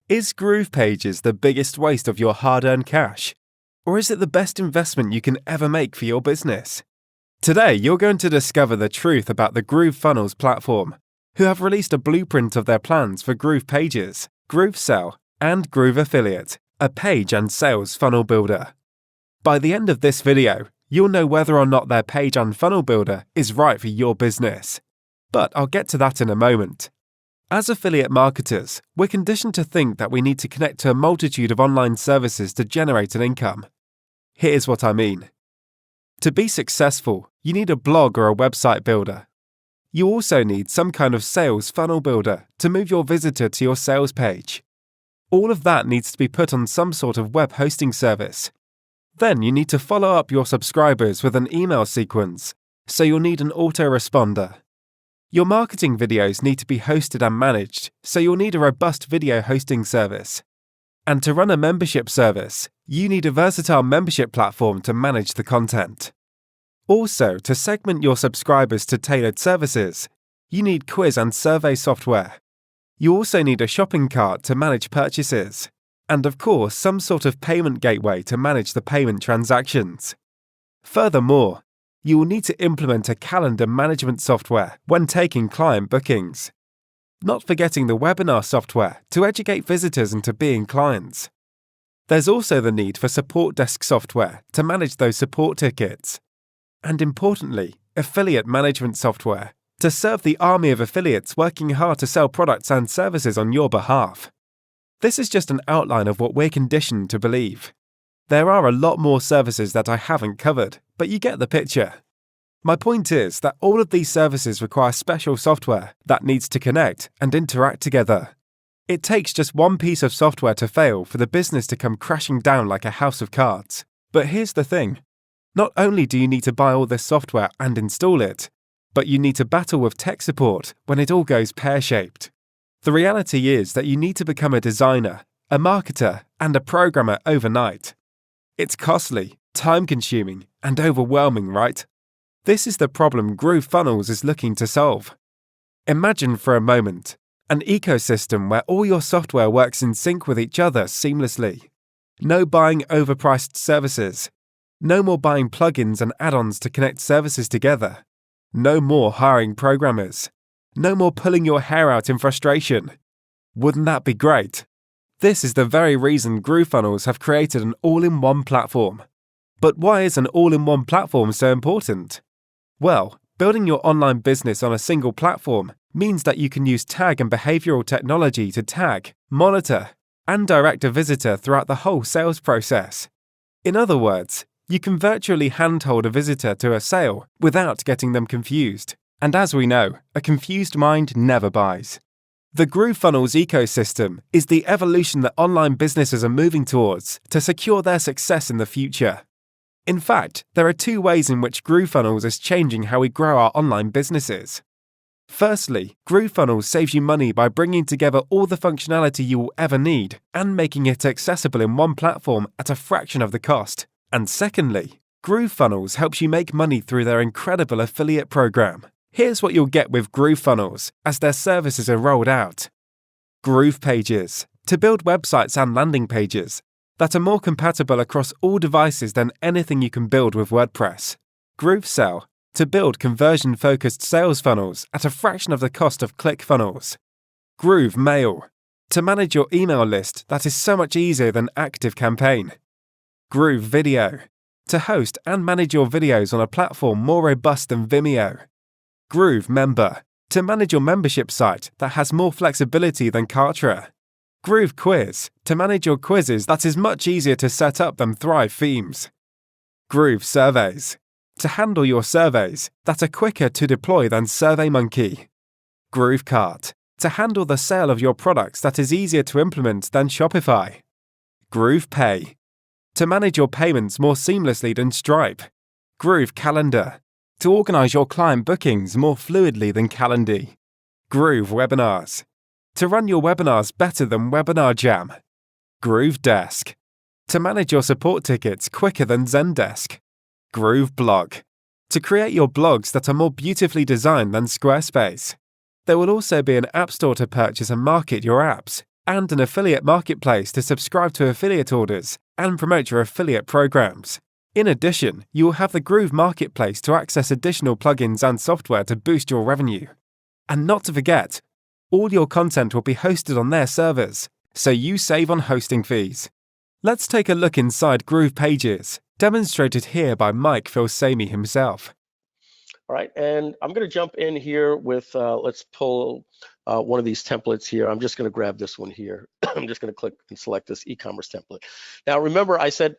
Is GroovePages the biggest waste of your hard-earned cash? Or is it the best investment you can ever make for your business? Today, you're going to discover the truth about the GrooveFunnels platform, who have released a blueprint of their plans for GroovePages, GrooveSell, and GrooveAffiliate, a page and sales funnel builder. By the end of this video, you'll know whether or not their page and funnel builder is right for your business. But I'll get to that in a moment. As affiliate marketers, we're conditioned to think that we need to connect to a multitude of online services to generate an income. Here's what I mean. To be successful, you need a blog or a website builder. You also need some kind of sales funnel builder to move your visitor to your sales page. All of that needs to be put on some sort of web hosting service. Then you need to follow up your subscribers with an email sequence, so you'll need an autoresponder. Your marketing videos need to be hosted and managed, so you'll need a robust video hosting service. And to run a membership service, you need a versatile membership platform to manage the content. Also, to segment your subscribers to tailored services, you need quiz and survey software. You also need a shopping cart to manage purchases. And of course, some sort of payment gateway to manage the payment transactions. Furthermore, you will need to implement a calendar management software when taking client bookings. Not forgetting the webinar software to educate visitors into being clients. There's also the need for support desk software to manage those support tickets. And importantly, affiliate management software to serve the army of affiliates working hard to sell products and services on your behalf. This is just an outline of what we're conditioned to believe. There are a lot more services that I haven't covered, but you get the picture. My point is that all of these services require special software that needs to connect and interact together. It takes just one piece of software to fail for the business to come crashing down like a house of cards. But here's the thing. Not only do you need to buy all this software and install it, but you need to battle with tech support when it all goes pear-shaped. The reality is that you need to become a designer, a marketer, and a programmer overnight. It's costly, time-consuming, and overwhelming, right? This is the problem GrooveFunnels is looking to solve. Imagine for a moment an ecosystem where all your software works in sync with each other seamlessly. No buying overpriced services. No more buying plugins and add-ons to connect services together. No more hiring programmers. No more pulling your hair out in frustration. Wouldn't that be great? This is the very reason GrooveFunnels have created an all-in-one platform. But why is an all-in-one platform so important? Well, building your online business on a single platform means that you can use tag and behavioral technology to tag, monitor, and direct a visitor throughout the whole sales process. In other words, you can virtually handhold a visitor to a sale without getting them confused. And as we know, a confused mind never buys. The GrooveFunnels ecosystem is the evolution that online businesses are moving towards to secure their success in the future. In fact, there are two ways in which GrooveFunnels is changing how we grow our online businesses. Firstly, GrooveFunnels saves you money by bringing together all the functionality you will ever need and making it accessible in one platform at a fraction of the cost. And secondly, GrooveFunnels helps you make money through their incredible affiliate program. Here's what you'll get with GrooveFunnels as their services are rolled out. GroovePages, to build websites and landing pages that are more compatible across all devices than anything you can build with WordPress. GrooveSell, to build conversion-focused sales funnels at a fraction of the cost of ClickFunnels. GrooveMail, to manage your email list that is so much easier than ActiveCampaign. GrooveVideo, to host and manage your videos on a platform more robust than Vimeo. GrooveMember, to manage your membership site that has more flexibility than Kartra. GrooveQuiz, to manage your quizzes that is much easier to set up than Thrive themes. GrooveSurveys, to handle your surveys that are quicker to deploy than SurveyMonkey. GrooveCart, to handle the sale of your products that is easier to implement than Shopify. GroovePay, to manage your payments more seamlessly than Stripe. GrooveCalendar, to organize your client bookings more fluidly than Calendly. GrooveWebinars, to run your webinars better than Webinar Jam. GrooveDesk, to manage your support tickets quicker than Zendesk. GrooveBlog, to create your blogs that are more beautifully designed than Squarespace. There will also be an app store to purchase and market your apps, and an affiliate marketplace to subscribe to affiliate orders and promote your affiliate programs. In addition, you will have the Groove Marketplace to access additional plugins and software to boost your revenue. And not to forget, all your content will be hosted on their servers, so you save on hosting fees. Let's take a look inside GroovePages, demonstrated here by Mike Filsami himself. All right, and I'm going to jump in here with, let's pull one of these templates here. I'm just going to grab this one here. I'm just going to click and select this e-commerce template. Now, remember I said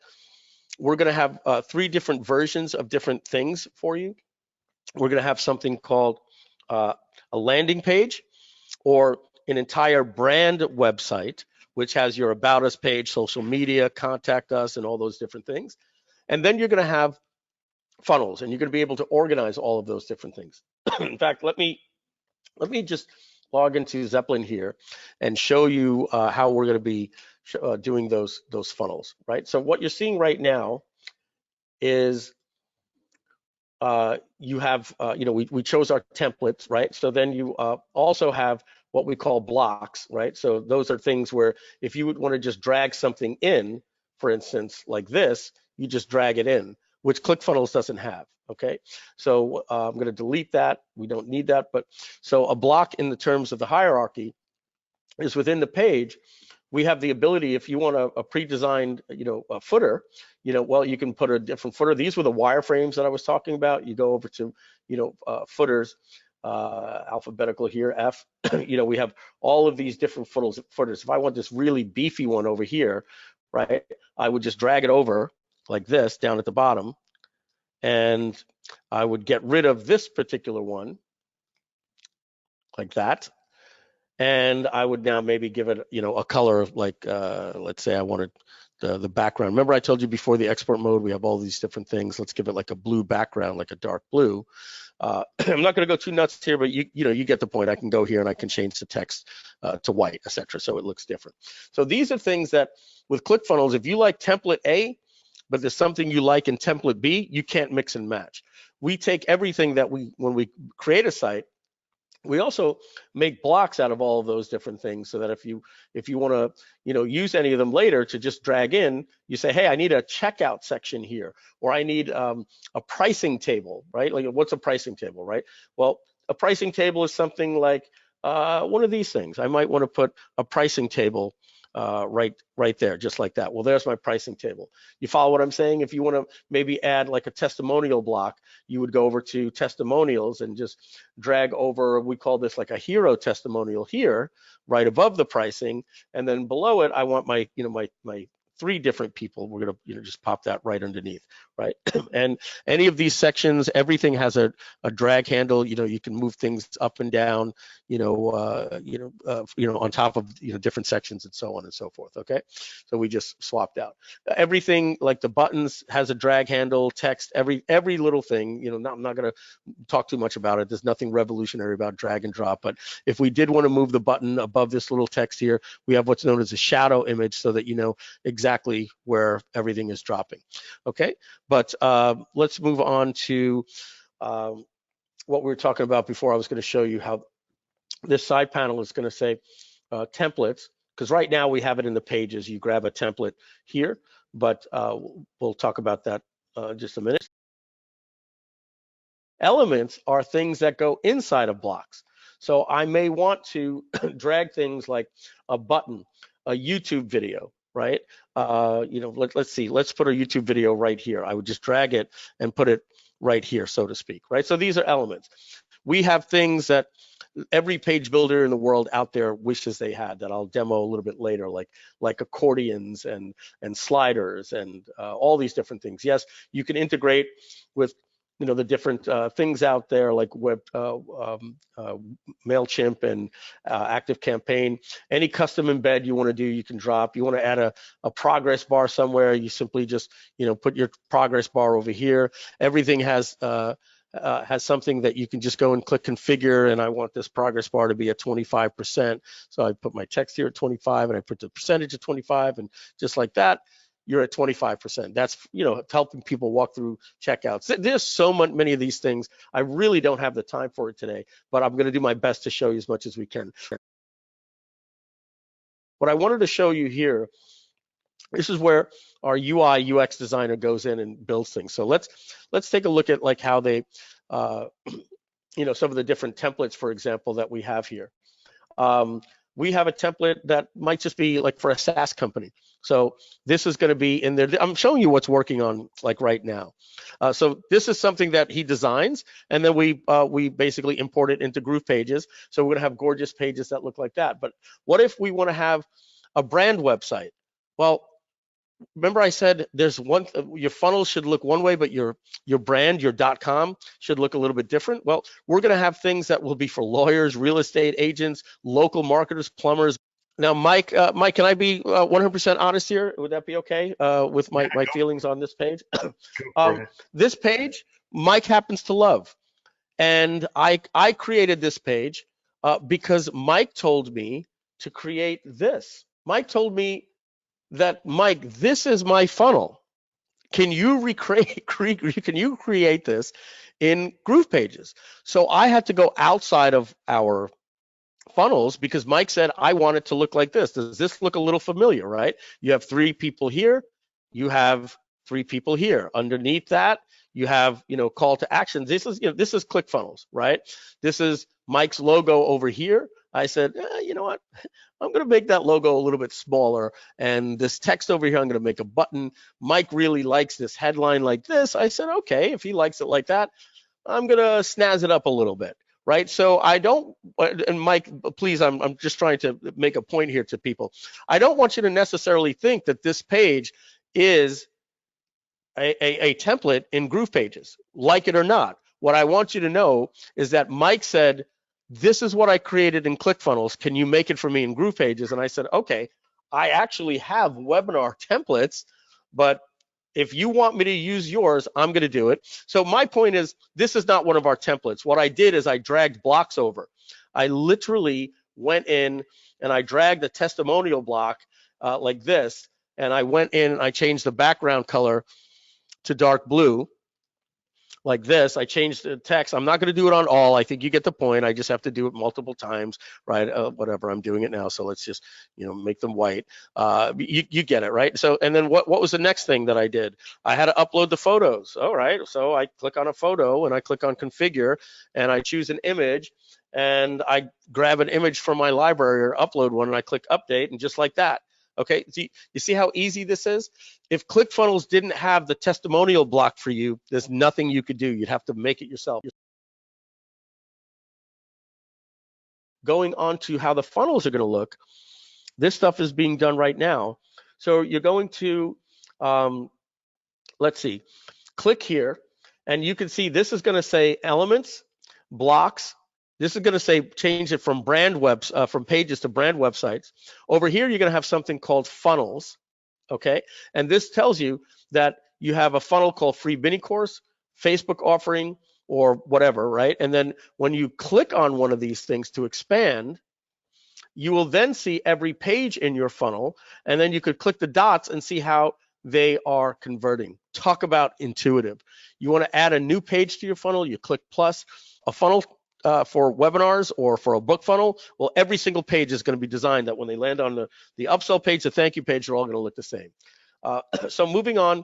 we're going to have 3 different versions of different things for you. We're going to have something called a landing page, or an entire brand website, which has your About Us page, social media, contact us, and all those different things. And then you're going to have funnels, and you're going to be able to organize all of those different things. In fact, let me just log into Zeppelin here and show you how we're going to be doing those funnels, right? So what you're seeing right now is you have, we chose our templates, right? So then you also have what we call blocks, right? So those are things where if you would want to just drag something in, for instance, like this, you just drag it in, which ClickFunnels doesn't have, okay? So I'm going to delete that. We don't need that. But so a block in the terms of the hierarchy is within the page. We have the ability, if you want a pre-designed, a footer, well, you can put a different footer. These were the wireframes that I was talking about. You go over to, footers, alphabetical here, F. We have all of these different footers. If I want this really beefy one over here, right, I would just drag it over like this down at the bottom, and I would get rid of this particular one like that. And I would now maybe give it, a color of like, let's say I wanted the background. Remember I told you before the export mode, we have all these different things. Let's give it like a blue background, like a dark blue. I'm not going to go too nuts here, but you get the point. I can go here and I can change the text to white, etc. So it looks different. So these are things that with ClickFunnels, if you like template A, but there's something you like in template B, you can't mix and match. We take everything that when we create a site, we also make blocks out of all of those different things, so that if you want to use any of them later to just drag in, you say, hey, I need a checkout section here, or I need a pricing table, right? Like, what's a pricing table, right? Well, a pricing table is something like one of these things. I might want to put a pricing table right there, just like that. Well, there's my pricing table. You follow what I'm saying? If you want to maybe add like a testimonial block, you would go over to testimonials and just drag over, we call this like a hero testimonial here, right above the pricing. And then below it, I want my, my 3 different people. We're going to just pop that right underneath, right? And any of these sections, everything has a drag handle. You can move things up and down, on top of different sections and so on and so forth. Okay, so we just swapped out everything. Like the buttons has a drag handle, text, every little thing. I'm not going to talk too much about it. There's nothing revolutionary about drag and drop. But if we did want to move the button above this little text here, we have what's known as a shadow image, so that exactly where everything is dropping. Okay, but let's move on to what we were talking about before. I was going to show you how this side panel is going to say templates, because right now we have it in the pages. You grab a template here, but we'll talk about that in just a minute. Elements are things that go inside of blocks. So I may want to drag things like a button, a YouTube video, right? Let's see, let's put a YouTube video right here. I would just drag it and put it right here, so to speak, right? So these are elements. We have things that every page builder in the world out there wishes they had, that I'll demo a little bit later, like accordions and sliders and all these different things. Yes, you can integrate with the different things out there, like MailChimp and ActiveCampaign. Any custom embed you want to do, you can drop. You want to add a progress bar somewhere, you simply just put your progress bar over here. Everything has something that you can just go and click configure, and I want this progress bar to be at 25%. So I put my text here at 25, and I put the percentage at 25, and just like that, you're at 25%. That's helping people walk through checkouts. There's so many of these things. I really don't have the time for it today, but I'm going to do my best to show you as much as we can. what I wanted to show you here, this is where our UI UX designer goes in and builds things. So let's take a look at like how they, some of the different templates, for example, that we have here. We have a template that might just be like for a SaaS company. So this is going to be in there. I'm showing you what's working on like right now. So this is something that he designs, and then we basically import it into GroovePages. So we're going to have gorgeous pages that look like that. But what if we want to have a brand website? Well, remember I said there's your funnel should look one way, but your brand, your .com should look a little bit different. Well, we're going to have things that will be for lawyers, real estate agents, local marketers, plumbers. Now, Mike, can I be 100% honest here? Would that be okay with my feelings on this page? This page, Mike happens to love, and I created this page because Mike told me to create this. Mike told me that, Mike, this is my funnel. Can you create this in GroovePages? So I had to go outside of our funnels because Mike said, I want it to look like this. Does this look a little familiar, right? You have 3 people here. You have 3 people here. Underneath that, you have, call to actions. This is ClickFunnels, right? This is Mike's logo over here. I said, you know what? I'm going to make that logo a little bit smaller, and this text over here, I'm going to make a button. Mike really likes this headline like this. I said, okay, if he likes it like that, I'm going to snazz it up a little bit, right? So I don't, and Mike, please, I'm just trying to make a point here to people. I don't want you to necessarily think that this page is a template in GroovePages, like it or not. What I want you to know is that Mike said, this is what I created in ClickFunnels. Can you make it for me in GroovePages? And I said, okay, I actually have webinar templates, but if you want me to use yours, I'm going to do it. So my point is, this is not one of our templates. What I did is I dragged blocks over. I literally went in and I dragged a testimonial block like this, and I went in and I changed the background color to dark blue. Like this, I changed the text. I'm not going to do it on all. I think you get the point. I just have to do it multiple times, right? Whatever, I'm doing it now. So let's just, make them white. You get it, right? So, and then what was the next thing that I did? I had to upload the photos. All right. So I click on a photo and I click on configure and I choose an image and I grab an image from my library or upload one and I click update, and just like that. Okay, you see how easy this is? If ClickFunnels didn't have the testimonial block for you, there's nothing you could do. You'd have to make it yourself. Going on to how the funnels are going to look, this stuff is being done right now. So you're going to, let's see, click here, and you can see this is going to say elements, blocks. This is going to say change it from from pages to brand websites. Over here, you're going to have something called funnels, okay? And this tells you that you have a funnel called free mini course, Facebook offering, or whatever, right? And then when you click on one of these things to expand, you will then see every page in your funnel, and then you could click the dots and see how they are converting. Talk about intuitive. You want to add a new page to your funnel, you click plus. A funnel for webinars or for a book funnel, well, every single page is going to be designed that when they land on the upsell page, the thank you page, they're all going to look the same. So moving on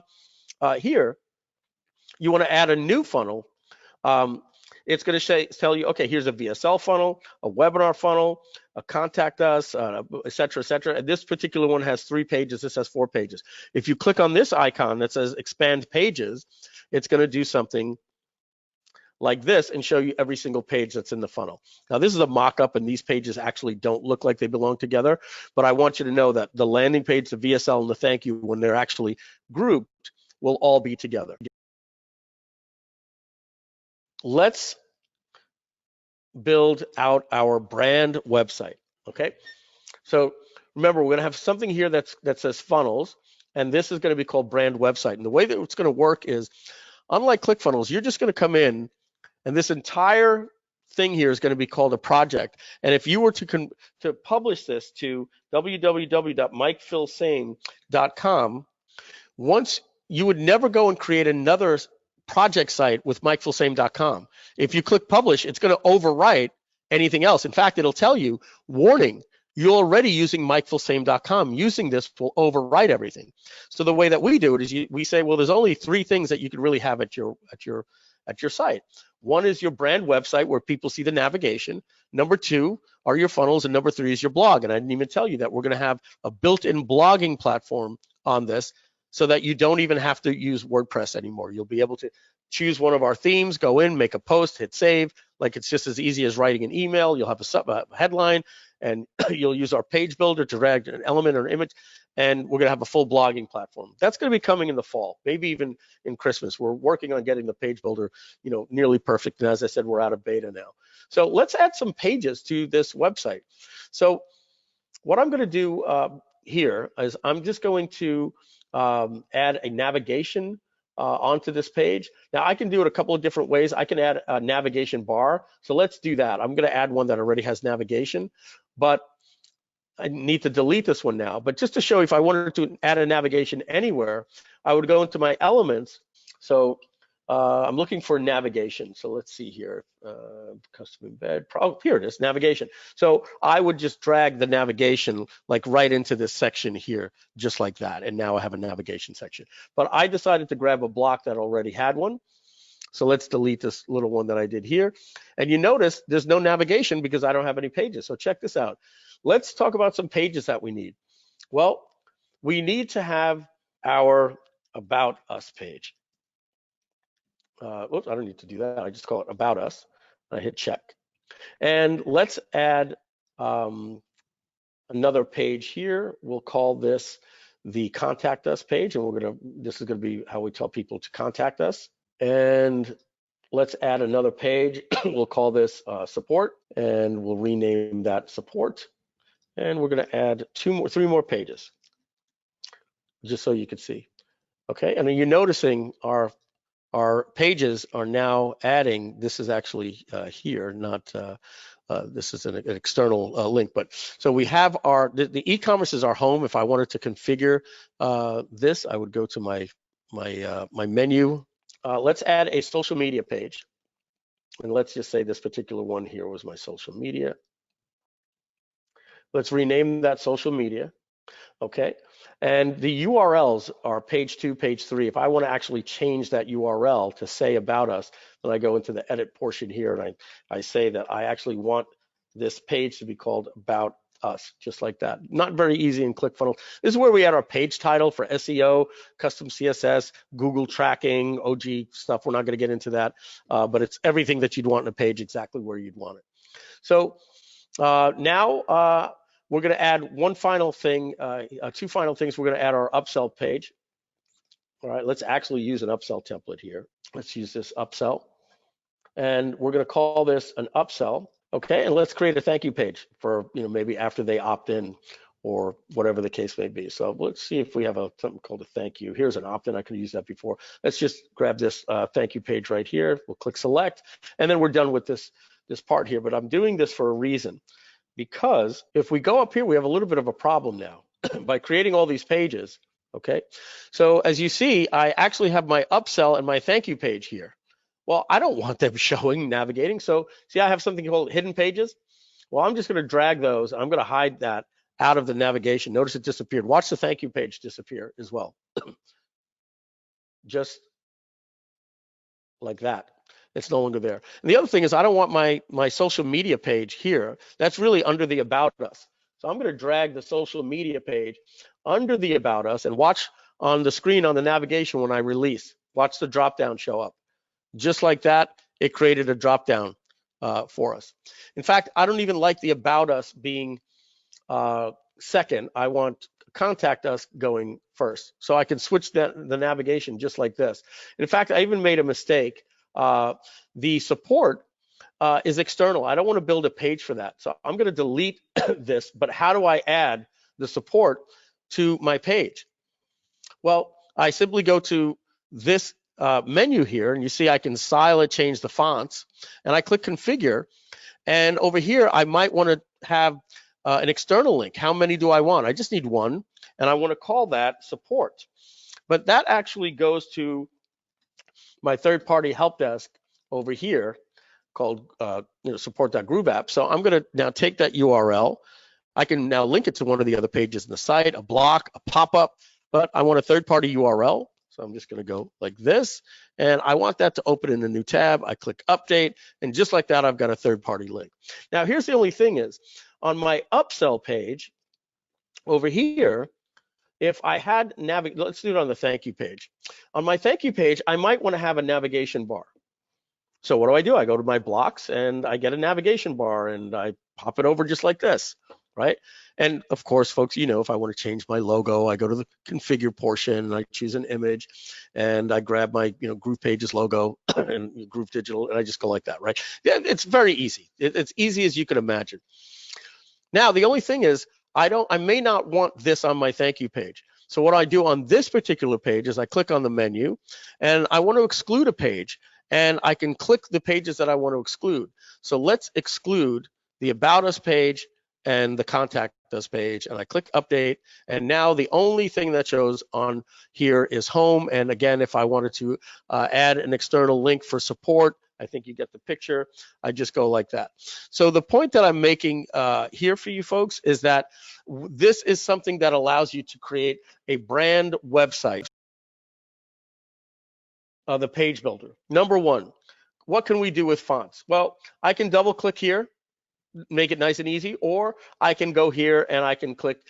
here, you want to add a new funnel. It's going to tell you, okay, here's a VSL funnel, a webinar funnel, a contact us, et cetera, et cetera. And this particular one has 3 pages. This has 4 pages. If you click on this icon that says expand pages, it's going to do something like this and show you every single page that's in the funnel. Now, this is a mock-up, and these pages actually don't look like they belong together, but I want you to know that the landing page, the VSL, and the thank you, when they're actually grouped, will all be together. Let's build out our brand website, okay? So remember, we're going to have something here that says funnels, and this is going to be called brand website. And the way that it's going to work is, unlike ClickFunnels, you're just going to come in, and this entire thing here is going to be called a project. And if you were to publish this to www.mikefilsame.com, once you would never go and create another project site with mikefilsame.com. If you click publish, it's going to overwrite anything else. In fact, it'll tell you, warning, you're already using MikeFullSame.com. Using this will overwrite everything. So the way that we do it is we say, well, there's only 3 things that you could really have at your site. One is your brand website where people see the navigation. Number 2 are your funnels, and number 3 is your blog. And I didn't even tell you that we're going to have a built-in blogging platform on this, so that you don't even have to use WordPress anymore. You'll be able to choose one of our themes, go in, make a post, hit save. Like, it's just as easy as writing an email. You'll have a headline, and you'll use our page builder to drag an element or an image, and we're going to have a full blogging platform. That's going to be coming in the fall, maybe even in Christmas. We're working on getting the page builder, nearly perfect. And as I said, we're out of beta now. So let's add some pages to this website. So what I'm going to do here is I'm just going to add a navigation onto this page. Now, I can do it a couple of different ways. I can add a navigation bar. So let's do that. I'm going to add one that already has navigation, but I need to delete this one now. But just to show you, if I wanted to add a navigation anywhere, I would go into my elements. So I'm looking for navigation. So let's see here, custom embed, here it is, navigation. So I would just drag the navigation like right into this section here, just like that. And now I have a navigation section. But I decided to grab a block that already had one. So let's delete this little one that I did here. And you notice there's no navigation because I don't have any pages. So check this out. Let's talk about some pages that we need. Well, we need to have our About Us page. Oops, I don't need to do that. I just call it About Us. I hit check. And let's add another page here. We'll call this the Contact Us page, and this is gonna be how we tell people to contact us. And let's add another page. We'll call this Support, and we'll rename that Support. And we're gonna add 3 more pages, just so you can see. Okay, and then you're noticing our pages are now adding, this is actually here, not, this is an external link, but so we have the e-commerce is our home. If I wanted to configure this, I would go to my menu. Let's add a social media page. And let's just say this particular one here was my social media. Let's rename that social media. Okay, and the URLs are page 2, page 3. If I want to actually change that URL to say About Us, then I go into the edit portion here, and I say that I actually want this page to be called About Us, just like that. Not very easy in ClickFunnels. This is where we add our page title for SEO, custom CSS, Google tracking, OG stuff. We're not going to get into that, but it's everything that you'd want in a page, exactly where you'd want it. So now we're going to add one final thing, 2 final things. We're going to add our upsell page. All right, let's actually use an upsell template here. Let's use this upsell, and we're going to call this an upsell. Okay, and let's create a thank you page for, maybe after they opt in or whatever the case may be. So let's see if we have something called a thank you. Here's an opt-in. I could use that before. Let's just grab this thank you page right here. We'll click select, and then we're done with this part here. But I'm doing this for a reason. Because if we go up here, we have a little bit of a problem now by creating all these pages, okay? So as you see, I actually have my upsell and my thank you page here. Well, I don't want them showing, navigating. So see, I have something called hidden pages. Well, I'm just gonna drag those. I'm gonna hide that out of the navigation. Notice it disappeared. Watch the thank you page disappear as well. Just like that. It's no longer there. And the other thing is I don't want my social media page here. That's really under the About Us. So I'm going to drag the social media page under the About Us, and watch on the screen on the navigation when I release. Watch the drop down show up. Just like that, it created a drop down for us. In fact, I don't even like the About Us being second. I want Contact Us going first. So I can switch the navigation just like this. In fact, I even made a mistake. The support is external. I don't want to build a page for that. So I'm going to delete this, but how do I add the support to my page? Well, I simply go to this menu here, and you see I can style it, change the fonts, and I click configure. And over here, I might want to have an external link. How many do I want? I just need one, and I want to call that support. But that actually goes to my third-party help desk over here called support.grooveapp. So I'm going to now take that URL, I can now link it to one of the other pages in the site, a block, a pop-up, but I want a third-party URL. So I'm just going to go like this, and I want that to open in a new tab. I click update, and just like that, I've got a third-party link. Now, here's the only thing is, on my upsell page over here, if I had let's do it on the thank you page. On my thank you page, I might want to have a navigation bar. So what do? I go to my blocks and I get a navigation bar and I pop it over just like this, right? And of course, folks, you know, if I want to change my logo, I go to the configure portion and I choose an image and I grab my, you know, GroovePages logo and Groove Digital, and I just go like that, right? Yeah, it's very easy. It's easy as you can imagine. Now, the only thing is, I may not want this on my thank you page. So what I do on this particular page is I click on the menu and I want to exclude a page, and I can click the pages that I want to exclude. So let's exclude the About Us page and the Contact Us page, and I click update, and now the only thing that shows on here is home. And again, if I wanted to add an external link for support, I think you get the picture. I just go like that. So the point that I'm making here for you folks is that this is something that allows you to create a brand website. The page builder. Number one, what can we do with fonts? Well, I can double click here, make it nice and easy, or I can go here and I can click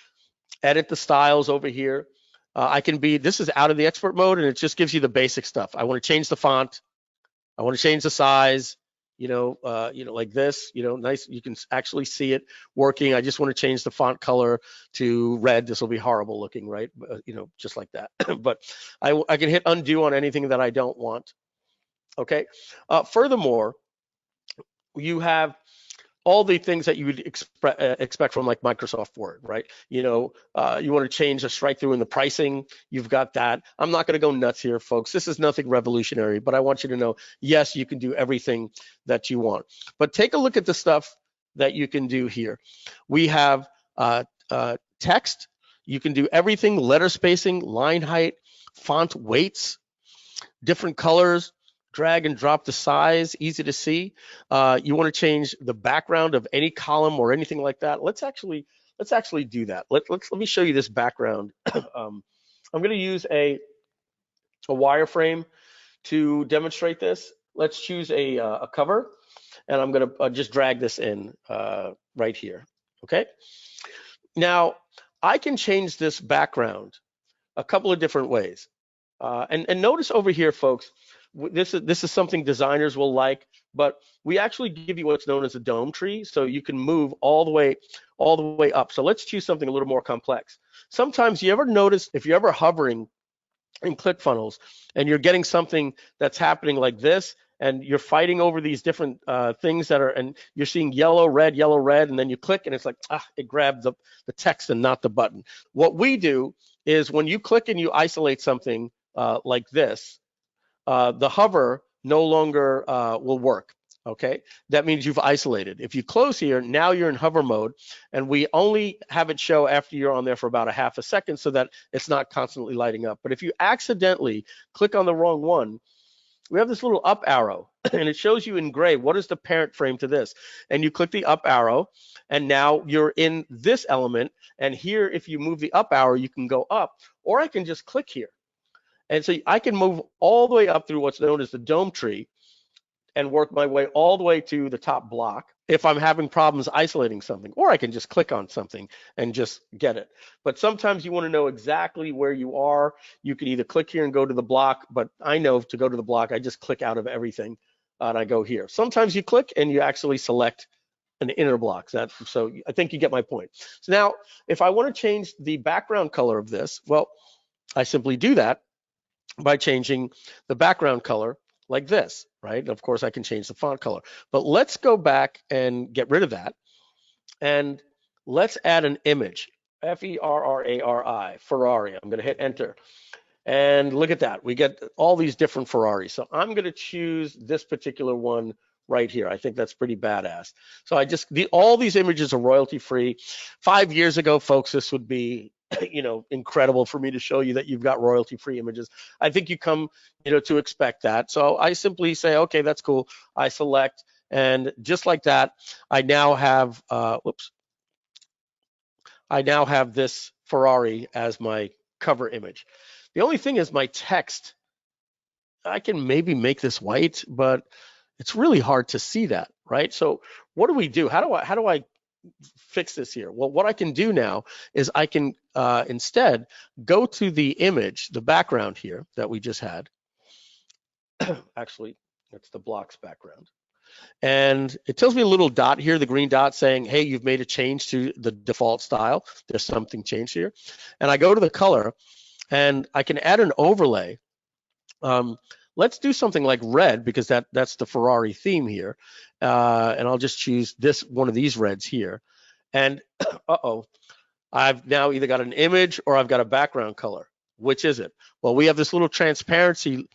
edit the styles over here. This is out of the expert mode, and it just gives you the basic stuff. I want to change the font. I want to change the size, like this, nice. You can actually see it working. I just want to change the font color to red. This will be horrible looking, right? Just like that. But I can hit undo on anything that I don't want. Okay. Furthermore, you have all the things that you would expect from like Microsoft Word, right? You want to change a strike through in the pricing, you've got that. I'm not going to go nuts here, folks. This is nothing revolutionary, but I want you to know, yes, you can do everything that you want. But take a look at the stuff that you can do here. We have text. You can do everything: letter spacing, line height, font weights, different colors. Drag and drop the size, easy to see. You want to change the background of any column or anything like that. Let's actually do that. Let me show you this background. I'm going to use a wireframe to demonstrate this. Let's choose a cover, and I'm going to just drag this in right here. Okay. Now I can change this background a couple of different ways, and notice over here, folks. This is something designers will like, but we actually give you what's known as a dome tree, so you can move all the way up. So let's choose something a little more complex. Sometimes you ever notice, if you're ever hovering in ClickFunnels and you're getting something that's happening like this, and you're fighting over these different things and you're seeing yellow, red, and then you click and it's like, it grabbed the text and not the button. What we do is when you click and you isolate something like this, the hover no longer will work. Okay, that means you've isolated. If you close here, now you're in hover mode, and we only have it show after you're on there for about a half a second so that it's not constantly lighting up. But if you accidentally click on the wrong one, we have this little up arrow, and it shows you in gray what is the parent frame to this. And you click the up arrow, and now you're in this element. And here, if you move the up arrow, you can go up, or I can just click here. And so I can move all the way up through what's known as the dome tree and work my way all the way to the top block if I'm having problems isolating something, or I can just click on something and just get it. But sometimes you want to know exactly where you are. You can either click here and go to the block, but I know to go to the block, I just click out of everything and I go here. Sometimes you click and you actually select an inner block. So I think you get my point. So now, if I want to change the background color of this, well, I simply do that by changing the background color like this, right? And of course, I can change the font color. But let's go back and get rid of that. And let's add an image, Ferrari, Ferrari. I'm going to hit enter. And look at that. We get all these different Ferraris. So I'm going to choose this particular one right here. I think that's pretty badass. So all these images are royalty free. 5 years ago, folks, this would be incredible for me to show you that you've got royalty free images. I think you come to expect that. So I simply say, okay, that's cool. I select, and just like that, I now have I now have this Ferrari as my cover image. The only thing is my text, I can maybe make this white, but it's really hard to see that, right? So what do we do? How do I fix this here? Well, what I can do now is I can instead go to the image, the background here that we just had. Actually, it's the blocks background. And it tells me a little dot here, the green dot saying, hey, you've made a change to the default style. There's something changed here. And I go to the color and I can add an overlay. Let's do something like red because that's the Ferrari theme here. And I'll just choose one of these reds here. And I've now either got an image or I've got a background color. Which is it? Well, we have this little transparency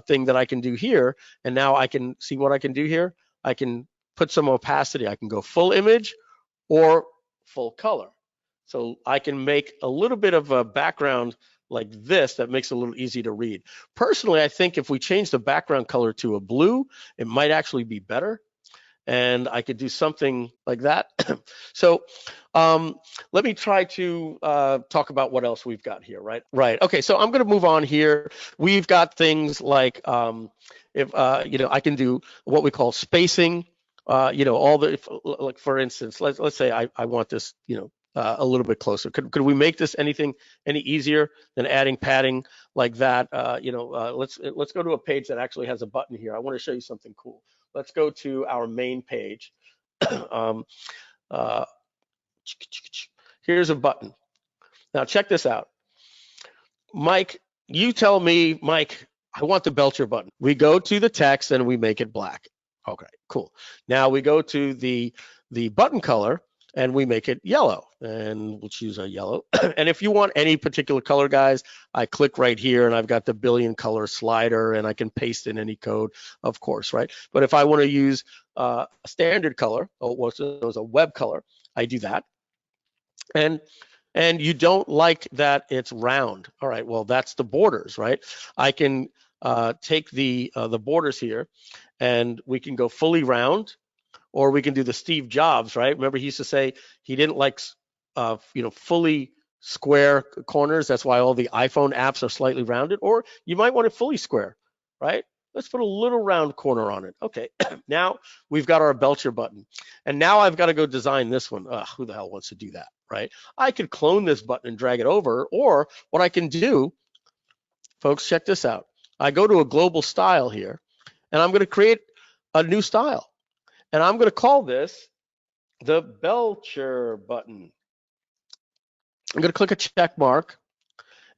thing that I can do here. And now I can see what I can do here. I can put some opacity. I can go full image or full color. So I can make a little bit of a background like this that makes it a little easy to read. Personally, I think if we change the background color to a blue, it might actually be better. And I could do something like that. So let me try to talk about what else we've got here, right? Right. Okay, so I'm going to move on here. We've got things like, I can do what we call spacing. All the, like for instance, let's say I want this, a little bit closer. Could we make this any easier than adding padding like that? Let's go to a page that actually has a button here. I want to show you something cool. Let's go to our main page. Here's a button. Now check this out. Mike, you tell me, Mike, I want the Belcher button. We go to the text and we make it black. Okay, cool. Now we go to the button color and we make it yellow, and we'll choose a yellow. And if you want any particular color, guys, I click right here and I've got the billion color slider and I can paste in any code, of course, right? But if I want to use a standard color, or what's known as a web color, I do that. And you don't like that it's round. All right, well, that's the borders, right? I can take the borders here and we can go fully round, or we can do the Steve Jobs, right? Remember, he used to say he didn't like, fully square corners. That's why all the iPhone apps are slightly rounded. Or you might want it fully square, right? Let's put a little round corner on it. Okay, now we've got our Belcher button. And now I've got to go design this one. Who the hell wants to do that, right? I could clone this button and drag it over, or what I can do, folks, check this out. I go to a global style here, and I'm going to create a new style. And I'm going to call this the Belcher button. I'm going to click a check mark,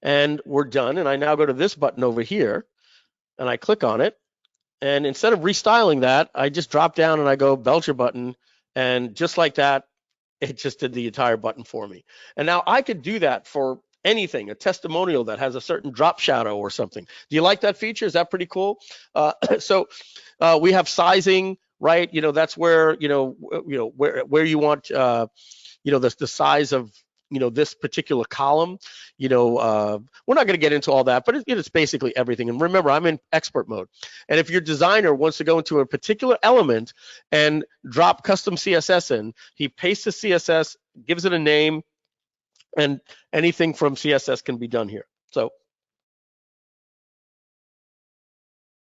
and we're done. And I now go to this button over here, and I click on it. And instead of restyling that, I just drop down and I go Belcher button. And just like that, it just did the entire button for me. And now I could do that for anything, a testimonial that has a certain drop shadow or something. Do you like that feature? Is that pretty cool? So we have sizing, right? That's where, where you want, the size of, this particular column. We're not going to get into all that, but it's basically everything. And remember, I'm in expert mode. And if your designer wants to go into a particular element and drop custom CSS in, he pastes the CSS, gives it a name, and anything from CSS can be done here. So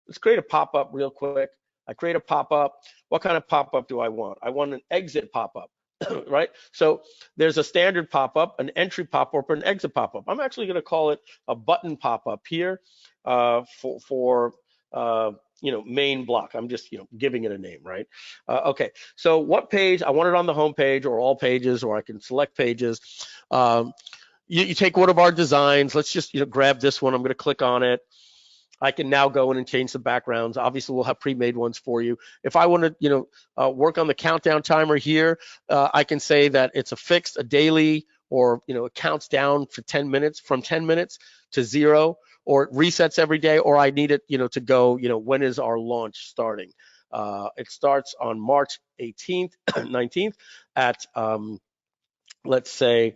let's create a pop-up real quick. I create a pop-up. What kind of pop-up do I want? I want an exit pop-up, right? So there's a standard pop-up, an entry pop-up, or an exit pop-up. I'm actually going to call it a button pop-up here for main block. I'm just, giving it a name, right? Okay, so what page? I want it on the home page or all pages, or I can select pages. You take one of our designs. Let's just, grab this one. I'm going to click on it. I can now go in and change the backgrounds. Obviously, we'll have pre-made ones for you. If I want to, work on the countdown timer here, I can say that it's a fixed, a daily, or it counts down for 10 minutes, from 10 minutes to 0, or it resets every day, or I need it, to go, when is our launch starting? It starts on March 18th, 19th at let's say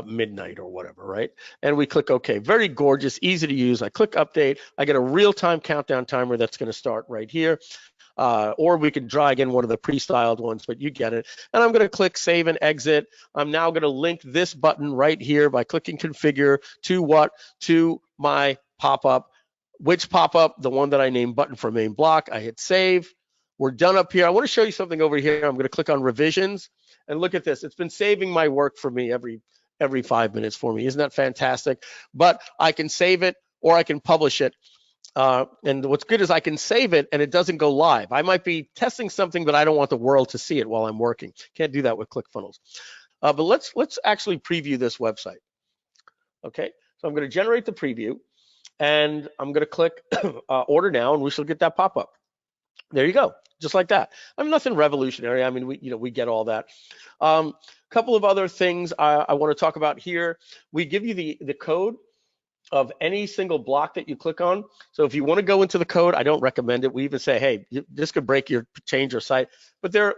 midnight or whatever, right? And we click OK. Very gorgeous, easy to use. I click update. I get a real-time countdown timer that's going to start right here. or we can drag in one of the pre-styled ones, but you get it. And I'm going to click save and exit. I'm now going to link this button right here by clicking configure to what? To my pop-up. Which pop-up? The one that I named button for main block. I hit save. We're done up here. I want to show you something over here. I'm going to click on revisions and look at this. It's been saving my work for me every 5 minutes for me. Isn't that fantastic? But I can save it or I can publish it. And what's good is I can save it and it doesn't go live. I might be testing something, but I don't want the world to see it while I'm working. Can't do that with ClickFunnels. But let's actually preview this website. Okay, so I'm going to generate the preview and I'm going to click order now, and we shall get that pop-up. There you go, just like that. I mean, nothing revolutionary. I mean, we get all that. Couple of other things I want to talk about here. We give you the code of any single block that you click on. So if you want to go into the code, I don't recommend it. We even say, hey, this could change your site. But there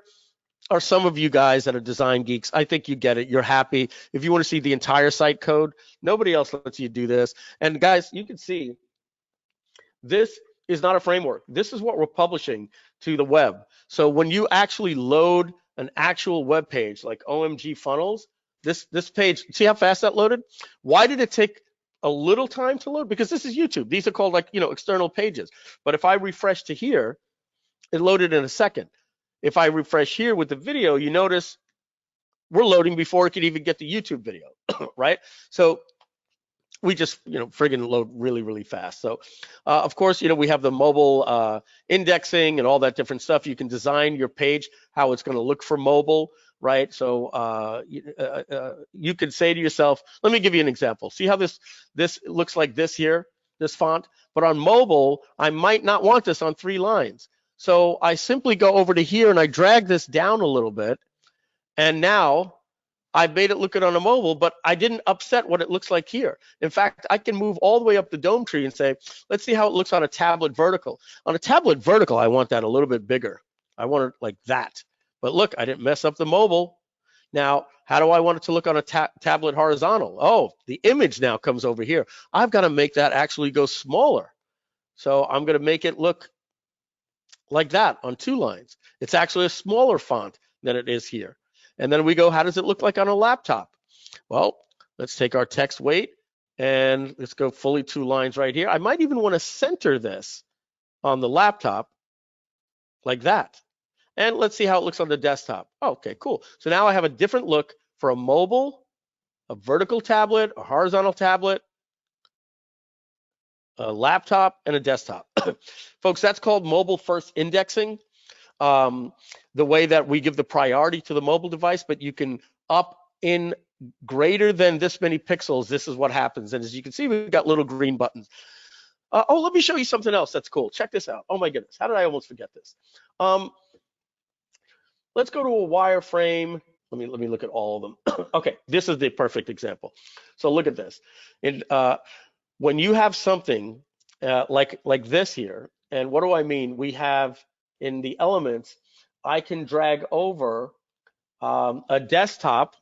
are some of you guys that are design geeks. I think you get it. You're happy. If you want to see the entire site code, nobody else lets you do this. And guys, you can see this is not a framework. This is what we're publishing to the web. So when you actually load an actual web page like OMG Funnels, this page, see how fast that loaded? Why did it take a little time to load? Because this is YouTube. These are called external pages. But if I refresh to here, it loaded in a second. If I refresh here with the video, you notice we're loading before it could even get the YouTube video, right? So we just friggin' load really fast. So of course, we have the mobile indexing and all that different stuff. You can design your page how it's going to look for mobile, right? So you could say to yourself, let me give you an example. See how this looks like this here, this font? But on mobile, I might not want this on 3 lines. So I simply go over to here and I drag this down a little bit, and now I made it look good on a mobile, but I didn't upset what it looks like here. In fact, I can move all the way up the dome tree and say, let's see how it looks on a tablet vertical. On a tablet vertical, I want that a little bit bigger. I want it like that. But look, I didn't mess up the mobile. Now, how do I want it to look on a tablet horizontal? Oh, the image now comes over here. I've got to make that actually go smaller. So I'm going to make it look like that on 2 lines. It's actually a smaller font than it is here. And then we go, how does it look like on a laptop? Well, let's take our text weight and let's go fully 2 lines right here. I might even want to center this on the laptop like that. And let's see how it looks on the desktop. Oh, okay, cool. So now I have a different look for a mobile, a vertical tablet, a horizontal tablet, a laptop, and a desktop. Folks, that's called mobile first indexing. The way that we give the priority to the mobile device, but you can up in greater than this many pixels. This is what happens. And as you can see, we've got little green buttons. Oh, let me show you something else that's cool. Check this out. Oh my goodness, how did I almost forget this? Let's go to a wireframe. Let me look at all of them. Okay, this is the perfect example. So look at this. When you have something like this here, and what do I mean? We have in the elements, I can drag over a desktop,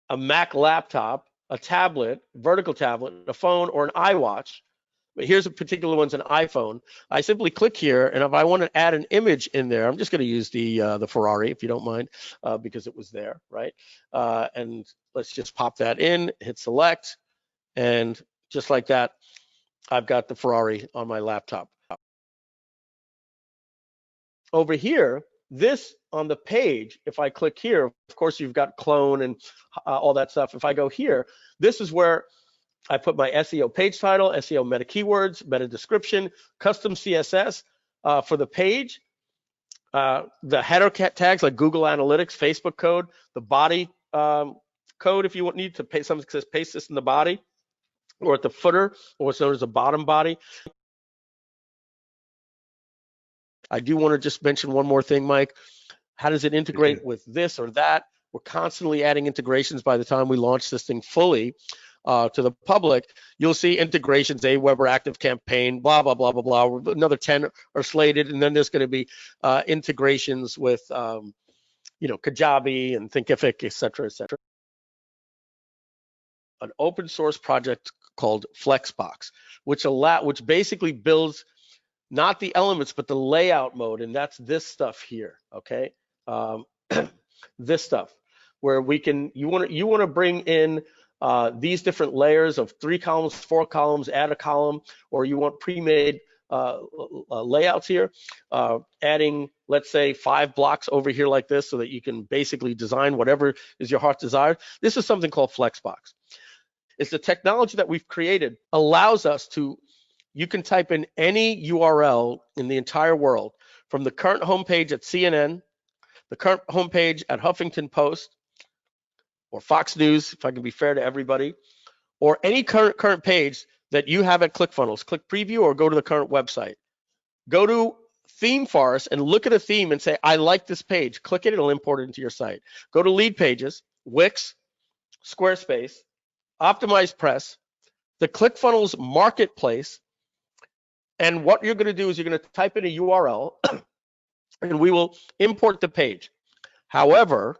a Mac laptop, a tablet, vertical tablet, a phone, or an iWatch. But here's a particular one's an iPhone. I simply click here, and if I want to add an image in there, I'm just going to use the Ferrari, if you don't mind, because it was there, right? And let's just pop that in, hit select, and just like that, I've got the Ferrari on my laptop. Over here, this on the page, if I click here, of course, you've got clone and all that stuff. If I go here, this is where I put my SEO page title, SEO meta keywords, meta description, custom CSS for the page, the header tags like Google Analytics, Facebook code, the body code if you need to paste something that says paste this in the body, or at the footer, or what's known as a bottom body. I do want to just mention one more thing, Mike. How does it integrate with this or that? We're constantly adding integrations. By the time we launch this thing fully to the public, you'll see integrations, Aweber, Active Campaign, blah, blah, blah, blah, blah. Another 10 are slated, and then there's going to be integrations with, Kajabi and Thinkific, et cetera, et cetera. An open source project called Flexbox, which basically builds not the elements, but the layout mode, and that's this stuff here, okay? Um, this stuff where you want to bring in these different layers of 3 columns, 4 columns, add a column, or you want pre-made layouts here, adding, let's say, 5 blocks over here like this so that you can basically design whatever is your heart's desire. This is something called Flexbox. It's the technology that we've created, allows us to, you can type in any URL in the entire world, from the current homepage at CNN, the current homepage at Huffington Post, or Fox News, if I can be fair to everybody, or any current page that you have at ClickFunnels. Click preview or go to the current website. Go to theme forest and look at a theme and say, I like this page. Click it, it'll import it into your site. Go to lead pages, Wix, Squarespace, Optimized Press, the ClickFunnels marketplace, and what you're going to do is you're going to type in a URL and we will import the page. However,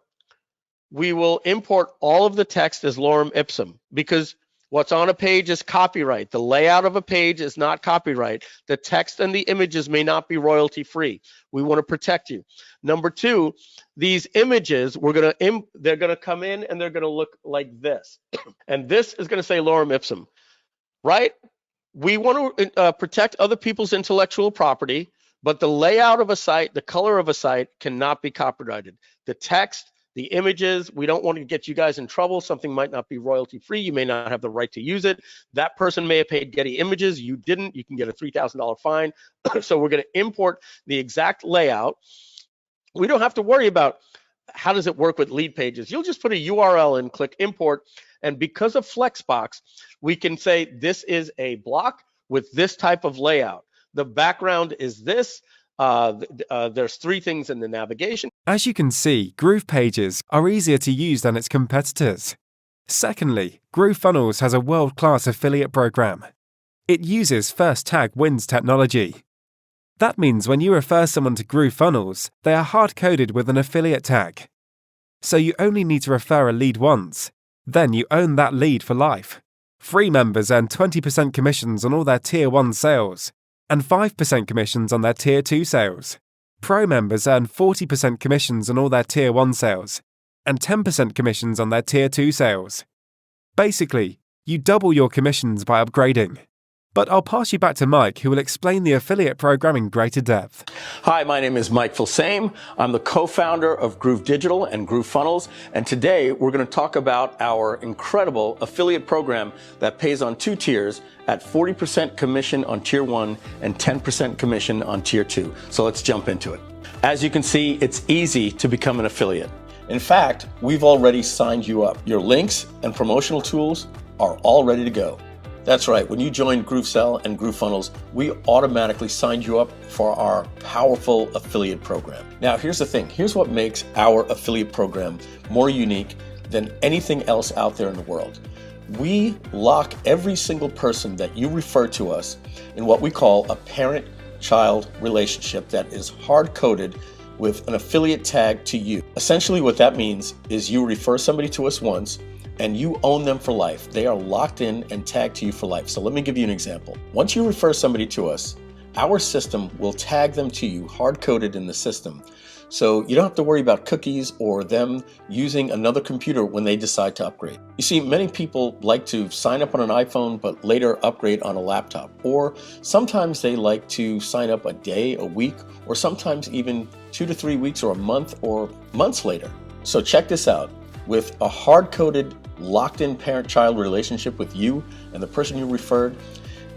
we will import all of the text as lorem ipsum, because what's on a page is copyright. The layout of a page is not copyright. The text and the images may not be royalty free. We want to protect you. Number 2, these images, they're going to come in and they're going to look like this. And this is going to say lorem ipsum, right? We want to protect other people's intellectual property, but the layout of a site, the color of a site cannot be copyrighted. The text, the images, we don't want to get you guys in trouble. Something might not be royalty free. You may not have the right to use it. That person may have paid Getty Images. You didn't. You can get a $3,000 fine. So we're going to import the exact layout. We don't have to worry about how does it work with lead pages. You'll just put a URL and click import. And because of Flexbox, we can say this is a block with this type of layout. The background is this. There's 3 things in the navigation. As you can see, GroovePages are easier to use than its competitors. Secondly, GrooveFunnels has a world-class affiliate program. It uses first tag wins technology. That means when you refer someone to GrooveFunnels, they are hard-coded with an affiliate tag. So you only need to refer a lead once. Then you own that lead for life. Free members earn 20% commissions on all their Tier 1 sales, and 5% commissions on their Tier 2 sales. Pro members earn 40% commissions on all their Tier 1 sales, and 10% commissions on their Tier 2 sales. Basically, you double your commissions by upgrading. But I'll pass you back to Mike, who will explain the affiliate program in greater depth. Hi, my name is Mike Filsame. I'm the co-founder of Groove Digital and GrooveFunnels, and today we're going to talk about our incredible affiliate program that pays on 2 tiers at 40% commission on Tier 1 and 10% commission on Tier 2. So let's jump into it. As you can see, it's easy to become an affiliate. In fact, we've already signed you up. Your links and promotional tools are all ready to go. That's right, when you join GrooveSell and GrooveFunnels, we automatically signed you up for our powerful affiliate program. Now, here's the thing. Here's what makes our affiliate program more unique than anything else out there in the world. We lock every single person that you refer to us in what we call a parent-child relationship that is hard-coded with an affiliate tag to you. Essentially, what that means is you refer somebody to us once, and you own them for life. They are locked in and tagged to you for life. So let me give you an example. Once you refer somebody to us, our system will tag them to you, hard-coded in the system. So you don't have to worry about cookies or them using another computer when they decide to upgrade. You see, many people like to sign up on an iPhone, but later upgrade on a laptop. Or sometimes they like to sign up a day, a week, or sometimes even 2 to 3 weeks or a month or months later. So check this out. With a hard-coded, locked-in parent-child relationship with you and the person you referred,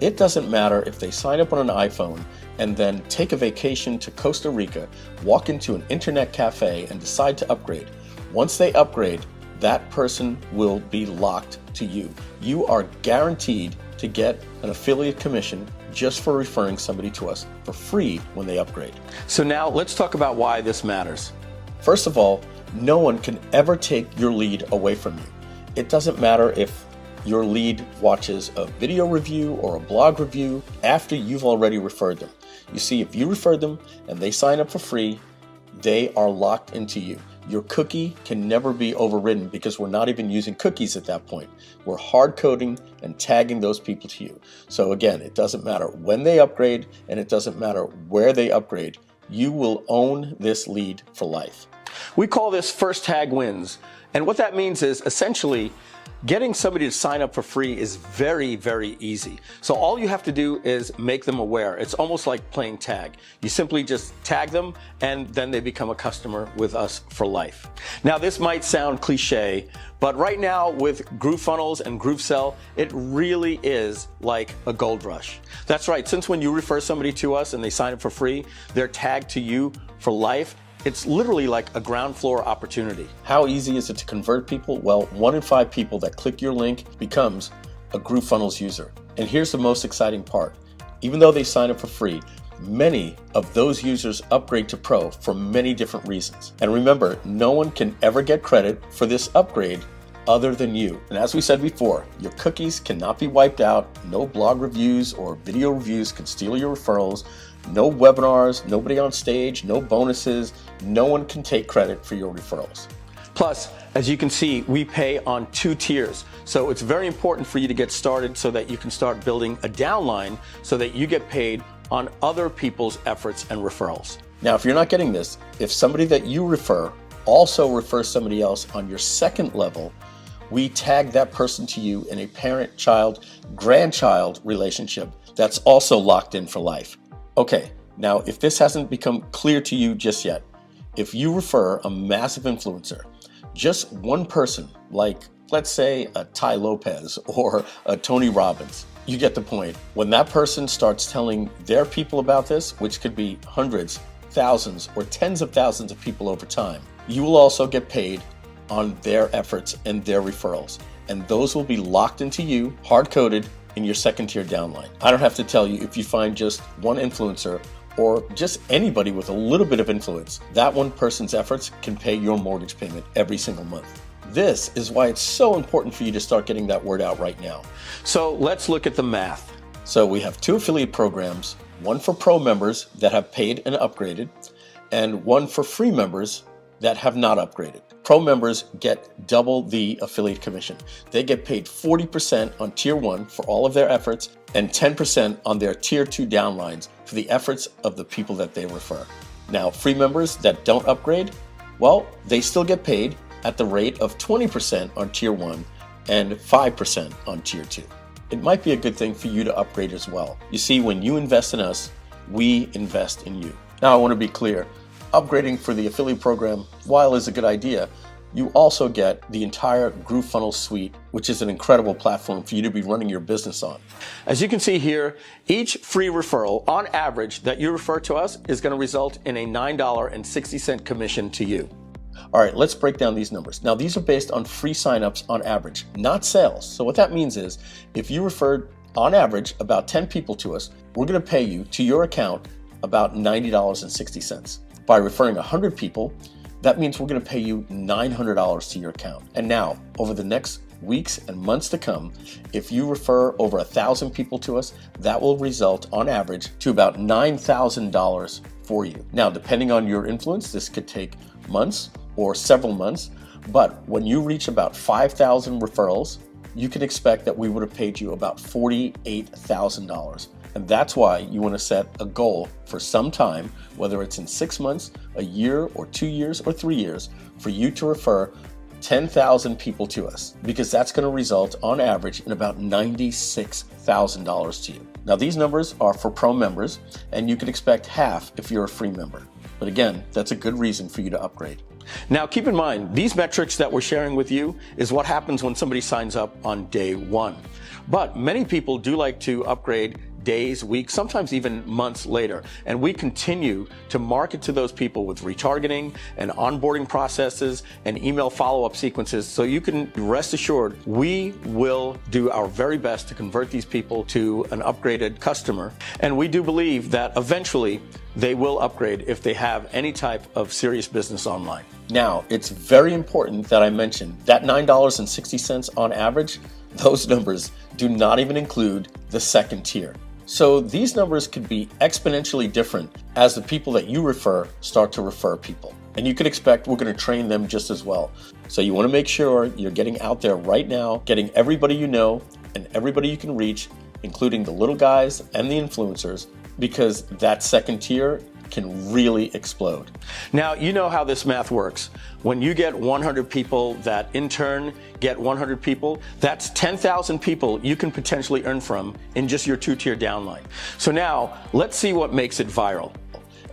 it doesn't matter if they sign up on an iPhone and then take a vacation to Costa Rica, walk into an internet cafe and decide to upgrade. Once they upgrade, that person will be locked to you. You are guaranteed to get an affiliate commission just for referring somebody to us for free when they upgrade. So now let's talk about why this matters. First of all, no one can ever take your lead away from you. It doesn't matter if your lead watches a video review or a blog review after you've already referred them. You see, if you referred them and they sign up for free, they are locked into you. Your cookie can never be overridden because we're not even using cookies at that point. We're hard coding and tagging those people to you. So again, it doesn't matter when they upgrade and it doesn't matter where they upgrade. You will own this lead for life. We call this first tag wins. And what that means is essentially getting somebody to sign up for free is very, very easy. So all you have to do is make them aware. It's almost like playing tag. You simply just tag them and then they become a customer with us for life. Now this might sound cliche, but right now with GrooveFunnels and GrooveSell, it really is like a gold rush. That's right, since when you refer somebody to us and they sign up for free, they're tagged to you for life. It's literally like a ground floor opportunity. How easy is it to convert people? Well, 1 in 5 people that click your link becomes a GrooveFunnels user. And here's the most exciting part. Even though they sign up for free, many of those users upgrade to Pro for many different reasons. And remember, no one can ever get credit for this upgrade other than you. And as we said before, your cookies cannot be wiped out. No blog reviews or video reviews can steal your referrals. No webinars, nobody on stage, no bonuses. No one can take credit for your referrals. Plus, as you can see, we pay on 2 tiers. So it's very important for you to get started so that you can start building a downline so that you get paid on other people's efforts and referrals. Now, if you're not getting this, if somebody that you refer also refers somebody else on your second level, we tag that person to you in a parent-child, grandchild relationship that's also locked in for life. Okay, now if this hasn't become clear to you just yet, if you refer a massive influencer, just one person, like let's say a Ty Lopez or a Tony Robbins, you get the point. When that person starts telling their people about this, which could be hundreds, thousands, or tens of thousands of people over time, you will also get paid on their efforts and their referrals. And those will be locked into you, hard-coded, in your second tier downline. I don't have to tell you, if you find just one influencer or just anybody with a little bit of influence, that one person's efforts can pay your mortgage payment every single month. This is why it's so important for you to start getting that word out right now. So let's look at the math. So we have 2 affiliate programs, one for Pro members that have paid and upgraded, and one for free members that have not upgraded. Pro members get double the affiliate commission. They get paid 40% on tier 1 for all of their efforts and 10% on their tier 2 downlines for the efforts of the people that they refer. Now, free members that don't upgrade, well, they still get paid at the rate of 20% on tier 1 and 5% on tier 2. It might be a good thing for you to upgrade as well. You see, when you invest in us, we invest in you. Now, I want to be clear. Upgrading for the affiliate program, while is a good idea, you also get the entire GrooveFunnels suite, which is an incredible platform for you to be running your business on. As you can see here, each free referral, on average, that you refer to us is going to result in a $9.60 commission to you. All right, let's break down these numbers. Now, these are based on free signups on average, not sales. So what that means is, if you referred, on average, about 10 people to us, we're going to pay you to your account about $90.60. By referring 100 people, that means we're going to pay you $900 to your account. And now, over the next weeks and months to come, if you refer over 1,000 people to us, that will result on average to about $9,000 for you. Now, depending on your influence, this could take months or several months, but when you reach about 5,000 referrals, you can expect that we would have paid you about $48,000. And that's why you want to set a goal for some time, whether it's in 6 months, a year, or 2 years, or 3 years, for you to refer 10,000 people to us, because that's going to result on average in about $96,000 to you. Now, these numbers are for Pro members, and you can expect half if you're a free member. But again, that's a good reason for you to upgrade. Now, keep in mind, these metrics that we're sharing with you is what happens when somebody signs up on day 1. But many people do like to upgrade days, weeks, sometimes even months later. And we continue to market to those people with retargeting and onboarding processes and email follow-up sequences. So you can rest assured we will do our very best to convert these people to an upgraded customer. And we do believe that eventually they will upgrade if they have any type of serious business online. Now, it's very important that I mention that $9.60 on average, those numbers do not even include the second tier. So these numbers could be exponentially different as the people that you refer start to refer people. And you can expect we're going to train them just as well. So you want to make sure you're getting out there right now, getting everybody you know and everybody you can reach, including the little guys and the influencers, because that second tier can really explode. Now, you know how this math works. When you get 100 people that in turn get 100 people, that's 10,000 people you can potentially earn from in just your 2-tier downline. So now let's see what makes it viral.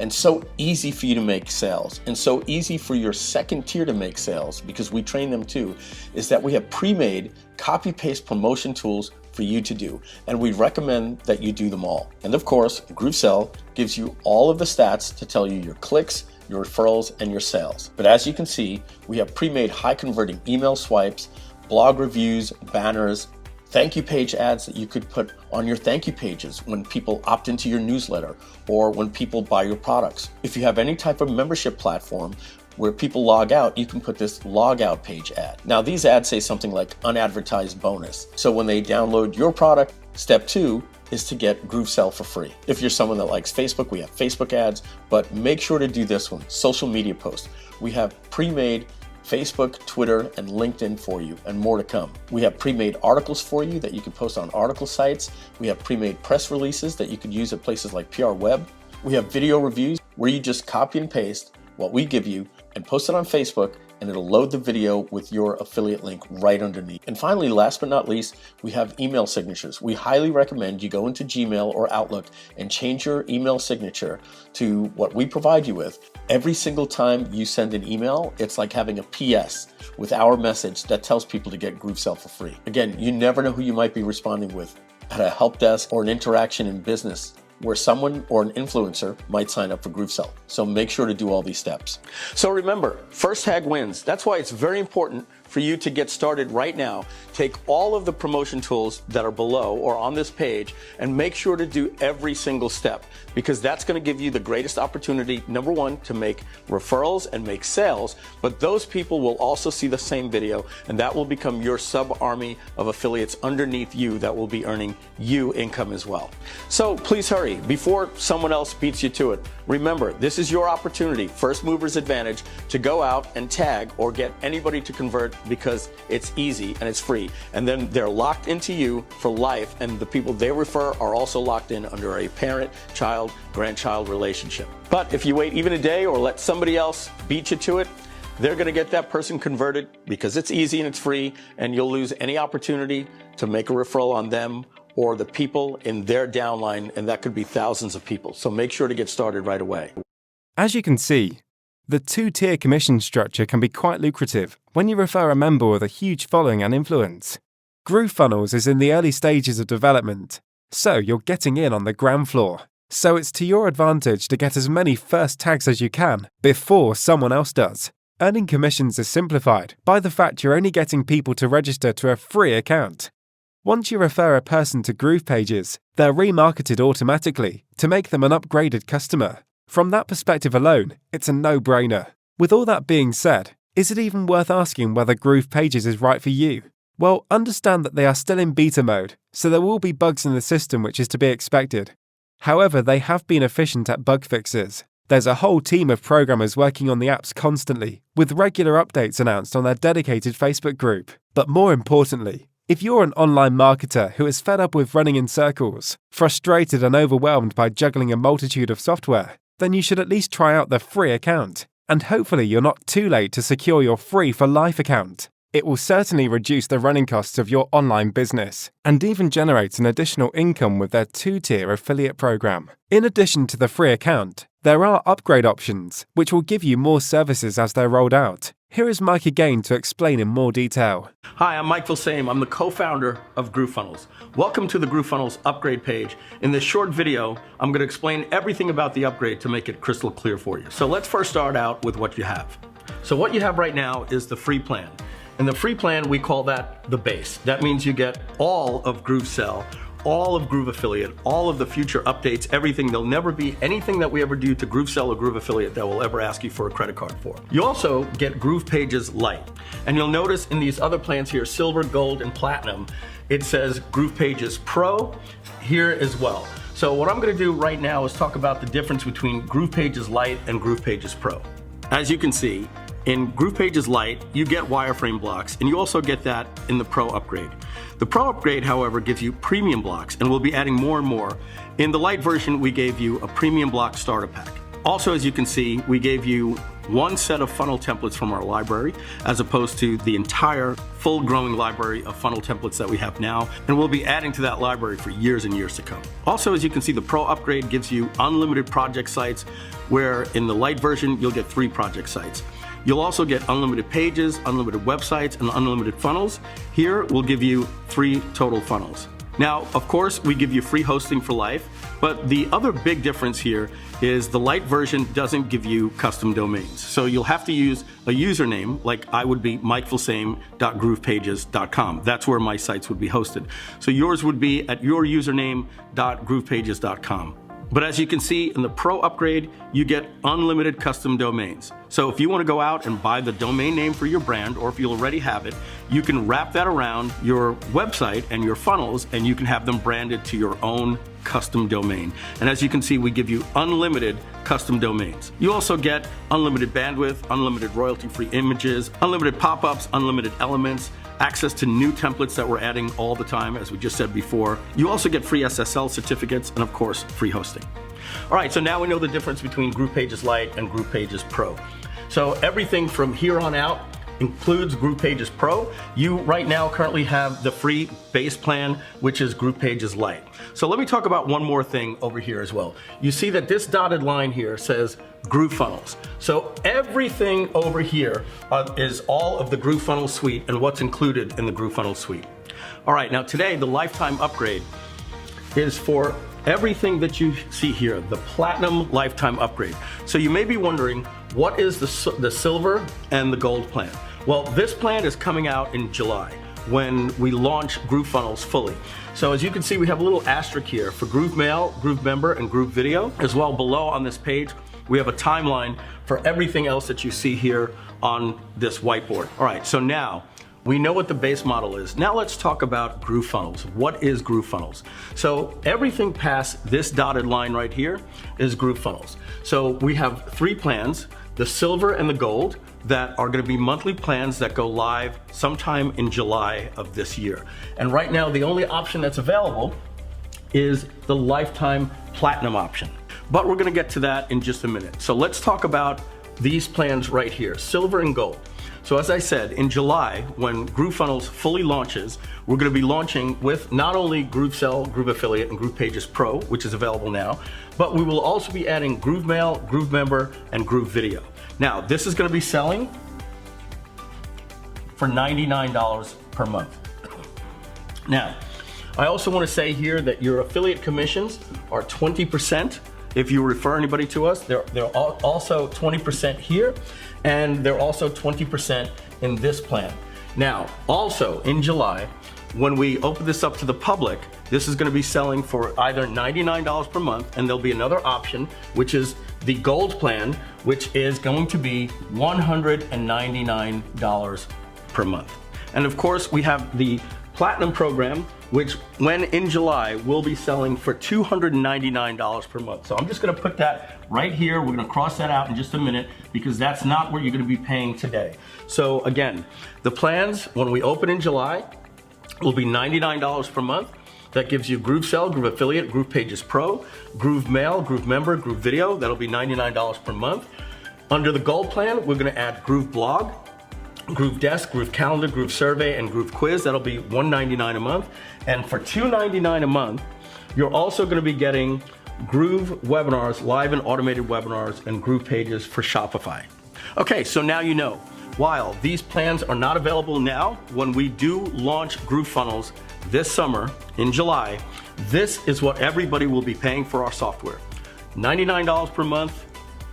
And so easy for you to make sales, and so easy for your second tier to make sales, because we train them too, is that we have pre-made copy-paste promotion tools for you to do, and we recommend that you do them all. And of course, GrooveSell gives you all of the stats to tell you your clicks, your referrals, and your sales. But as you can see, we have pre-made high-converting email swipes, blog reviews, banners, thank you page ads that you could put on your thank you pages when people opt into your newsletter or when people buy your products. If you have any type of membership platform where people log out, you can put this log out page ad. Now these ads say something like unadvertised bonus. So when they download your product, step 2 is to get GrooveSell for free. If you're someone that likes Facebook, we have Facebook ads, but make sure to do this one, social media posts. We have pre-made Facebook, Twitter, and LinkedIn for you, and more to come. We have pre-made articles for you that you can post on article sites. We have pre-made press releases that you could use at places like PR Web. We have video reviews where you just copy and paste what we give you and post it on Facebook, and it'll load the video with your affiliate link right underneath. And finally, last but not least, we have email signatures. We highly recommend you go into Gmail or Outlook and change your email signature to what we provide you with. Every single time you send an email, it's like having a PS with our message that tells people to get GrooveSell for free. Again, you never know who you might be responding with at a help desk or an interaction in business where someone or an influencer might sign up for GrooveSell. So make sure to do all these steps. So remember, first tag wins. That's why it's very important for you to get started right now. Take all of the promotion tools that are below or on this page and make sure to do every single step, because that's going to give you the greatest opportunity, number one, to make referrals and make sales, but those people will also see the same video, and that will become your sub-army of affiliates underneath you that will be earning you income as well. So please hurry before someone else beats you to it. Remember, this is your opportunity, first mover's advantage, to go out and tag or get anybody to convert, because it's easy and it's free. And then they're locked into you for life, and the people they refer are also locked in under a parent-child, grandchild relationship. But if you wait even a day or let somebody else beat you to it, they're going to get that person converted because it's easy and it's free, and you'll lose any opportunity to make a referral on them or the people in their downline, and that could be thousands of people. So make sure to get started right away. As you can see, the 2-tier commission structure can be quite lucrative when you refer a member with a huge following and influence. GrooveFunnels is in the early stages of development, so you're getting in on the ground floor. So it's to your advantage to get as many first tags as you can before someone else does. Earning commissions is simplified by the fact you're only getting people to register to a free account. Once you refer a person to GroovePages, they're remarketed automatically to make them an upgraded customer. From that perspective alone, it's a no-brainer. With all that being said, is it even worth asking whether GroovePages is right for you? Well, understand that they are still in beta mode, so there will be bugs in the system, which is to be expected. However, they have been efficient at bug fixes. There's a whole team of programmers working on the apps constantly, with regular updates announced on their dedicated Facebook group. But more importantly, if you're an online marketer who is fed up with running in circles, frustrated and overwhelmed by juggling a multitude of software, then you should at least try out the free account. And hopefully you're not too late to secure your free for life account. It will certainly reduce the running costs of your online business and even generate an additional income with their 2-tier affiliate program. In addition to the free account, there are upgrade options, which will give you more services as they're rolled out. Here is Mike again to explain in more detail. Hi, I'm Mike Vilsame. I'm the co-founder of GrooveFunnels. Welcome to the GrooveFunnels upgrade page. In this short video, I'm going to explain everything about the upgrade to make it crystal clear for you. So let's first start out with what you have. So what you have right now is the free plan. In the free plan, we call that the base. That means you get all of GrooveSell, all of Groove Affiliate, all of the future updates, everything. There'll never be anything that we ever do to GrooveSell or Groove Affiliate that will ever ask you for a credit card for. You also get GroovePages Lite. And you'll notice in these other plans here, Silver, Gold, and Platinum, it says GroovePages Pro here as well. So what I'm gonna do right now is talk about the difference between GroovePages Lite and GroovePages Pro. As you can see, in GroovePages Lite, you get wireframe blocks, and you also get that in the Pro upgrade. The Pro upgrade, however, gives you premium blocks, and we'll be adding more and more. In the Lite version, we gave you a premium block starter pack. Also, as you can see, we gave you one set of funnel templates from our library, as opposed to the entire full growing library of funnel templates that we have now, and we'll be adding to that library for years and years to come. Also, as you can see, the Pro upgrade gives you unlimited project sites, where in the Lite version, you'll get 3 project sites. You'll also get unlimited pages, unlimited websites, and unlimited funnels. Here, we'll give you 3 total funnels. Now, of course, we give you free hosting for life, but the other big difference here is the Lite version doesn't give you custom domains. So you'll have to use a username, like I would be mikefulsame.groovepages.com. That's where my sites would be hosted. So yours would be at yourusername.groovepages.com. But as you can see in the Pro upgrade, you get unlimited custom domains. So if you want to go out and buy the domain name for your brand, or if you already have it, you can wrap that around your website and your funnels, and you can have them branded to your own custom domain. And as you can see, we give you unlimited custom domains. You also get unlimited bandwidth, unlimited royalty-free images, unlimited pop-ups, unlimited elements, access to new templates that we're adding all the time, as we just said before. You also get free SSL certificates and, of course, free hosting. All right, so now we know the difference between GroovePages Lite and GroovePages Pro. So everything from here on out includes GroovePages Pro. You right now currently have the free base plan, which is GroovePages Lite. So let me talk about one more thing over here as well. You see that this dotted line here says GrooveFunnels. So everything over here is all of the GrooveFunnels suite and what's included in the GrooveFunnels suite. All right, now today the lifetime upgrade is for everything that you see here, the Platinum Lifetime Upgrade. So you may be wondering, what is the silver and the gold plan? Well, this plan is coming out in July when we launch GrooveFunnels fully. So as you can see, we have a little asterisk here for GrooveMail, GrooveMember, and GrooveVideo. As well, below on this page, we have a timeline for everything else that you see here on this whiteboard. All right, so now we know what the base model is. Now let's talk about GrooveFunnels. What is GrooveFunnels? So everything past this dotted line right here is GrooveFunnels. So we have 3 plans, the silver and the gold, that are gonna be monthly plans that go live sometime in July of this year. And right now, the only option that's available is the lifetime platinum option. But we're gonna get to that in just a minute. So let's talk about these plans right here, silver and gold. So as I said, in July, when GrooveFunnels fully launches, we're gonna be launching with not only GrooveSell, GrooveAffiliate, and GroovePages Pro, which is available now, but we will also be adding GrooveMail, GrooveMember, and GrooveVideo. Now, this is gonna be selling for $99 per month. Now, I also wanna say here that your affiliate commissions are 20%. If you refer anybody to us, they're also 20% here, and they're also 20% in this plan. Now, also in July, when we open this up to the public, this is gonna be selling for either $99 per month, and there'll be another option, which is the gold plan, which is going to be $199 per month. And of course, we have the Platinum program, which when in July will be selling for $299 per month. So I'm just gonna put that right here. We're gonna cross that out in just a minute because that's not what you're gonna be paying today. So again, the plans when we open in July will be $99 per month. That gives you GrooveSell, GrooveAffiliate, GroovePages Pro, GrooveMail, GrooveMember, GrooveVideo. That'll be $99 per month. Under the gold plan, we're gonna add GrooveBlog, GrooveDesk, GrooveCalendar, GrooveSurvey, and GrooveQuiz. That'll be $199 a month. And for $299 a month, you're also gonna be getting Groove webinars, live and automated webinars, and GroovePages for Shopify. Okay, so now you know. While these plans are not available now, when we do launch GrooveFunnels this summer in July, this is what everybody will be paying for our software. $99 per month,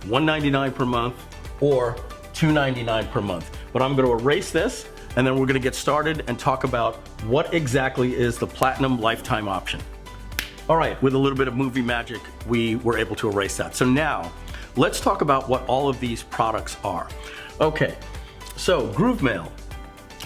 $199 per month, or $299 per month. But I'm gonna erase this, and then we're gonna get started and talk about what exactly is the Platinum Lifetime option. All right, with a little bit of movie magic, we were able to erase that. So now, let's talk about what all of these products are. Okay, so GrooveMail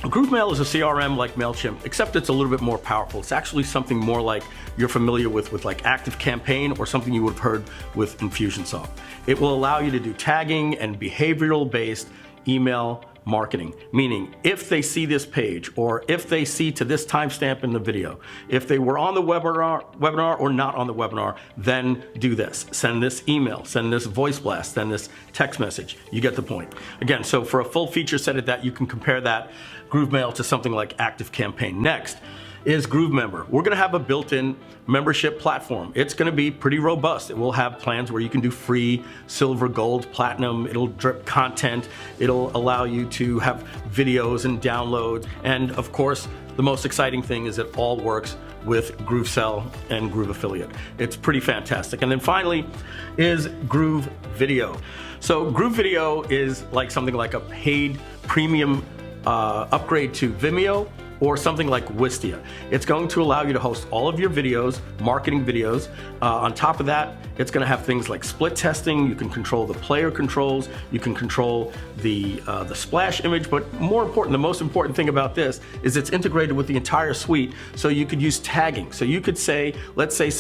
GrooveMail is a CRM like MailChimp, except it's a little bit more powerful. It's actually something more like you're familiar with like ActiveCampaign or something you would have heard with Infusionsoft. It will allow you to do tagging and behavioral-based email marketing, meaning if they see this page or if they see to this timestamp in the video, if they were on the webinar or not on the webinar, then do this. Send this email, send this voice blast, send this text message. You get the point. Again, so for a full feature set of that, you can compare that GrooveMail to something like ActiveCampaign. Next is GrooveMember. We're gonna have a built-in membership platform. It's gonna be pretty robust. It will have plans where you can do free, silver, gold, platinum. It'll drip content. It'll allow you to have videos and downloads. And of course, the most exciting thing is it all works with GrooveSell and Groove Affiliate. It's pretty fantastic. And then finally is Groove Video. So Groove Video is like something like a paid premium upgrade to Vimeo or something like Wistia. It's going to allow you to host all of your videos, marketing videos. On top of that, it's gonna have things like split testing. You can control the player controls. You can control the splash image, but more important, the most important thing about this is it's integrated with the entire suite, so you could use tagging. So you could say, let's say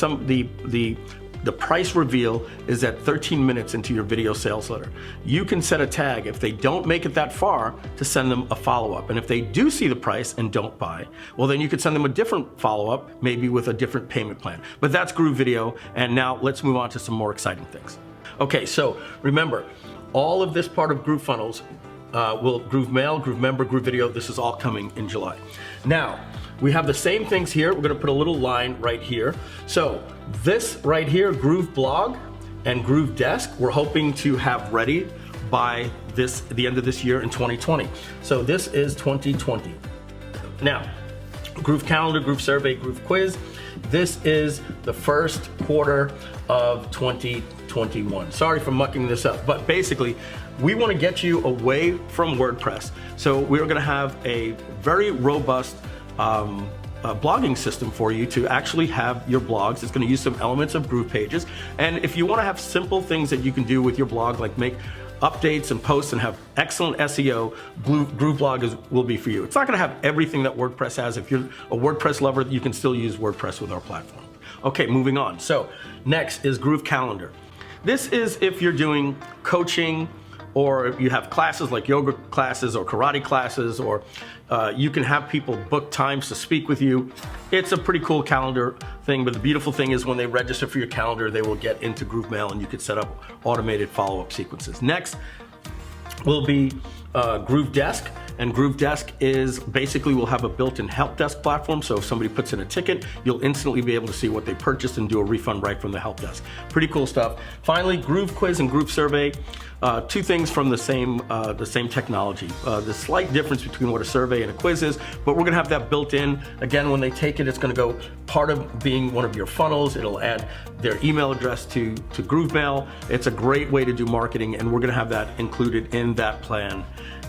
the price reveal is at 13 minutes into your video sales letter. You can set a tag if they don't make it that far to send them a follow-up. And if they do see the price and don't buy, well then you could send them a different follow-up, maybe with a different payment plan. But that's Groove Video, and now let's move on to some more exciting things. Okay, so remember, all of this part of GrooveFunnels GrooveMail, GrooveMember, Groove Video, this is all coming in July. Now, we have the same things here. We're gonna put a little line right here. So this right here, Groove Blog and Groove Desk, we're hoping to have ready by the end of this year in 2020. So this is 2020. Now, Groove Calendar, Groove Survey, Groove Quiz. This is the first quarter of 2021. Sorry for mucking this up, but basically, we want to get you away from WordPress. So we're going to have a very robust blogging system for you to actually have your blogs. It's going to use some elements of GroovePages. And if you want to have simple things that you can do with your blog, like make updates and posts and have excellent SEO, GrooveBlog will be for you. It's not going to have everything that WordPress has. If you're a WordPress lover, you can still use WordPress with our platform. Okay, moving on. So next is Groove Calendar. This is if you're doing coaching, or you have classes like yoga classes or karate classes, or you can have people book times to speak with you. It's a pretty cool calendar thing, but the beautiful thing is when they register for your calendar, they will get into GrooveMail and you could set up automated follow-up sequences. Next will be Groove Desk. And Groove Desk is basically, we'll have a built-in help desk platform. So if somebody puts in a ticket, you'll instantly be able to see what they purchased and do a refund right from the help desk. Pretty cool stuff. Finally, Groove Quiz and Groove Survey. Two things from the same technology. The slight difference between what a survey and a quiz is, but we're gonna have that built in. Again, when they take it, it's gonna go part of being one of your funnels. It'll add their email address to GrooveMail. It's a great way to do marketing, and we're gonna have that included in that plan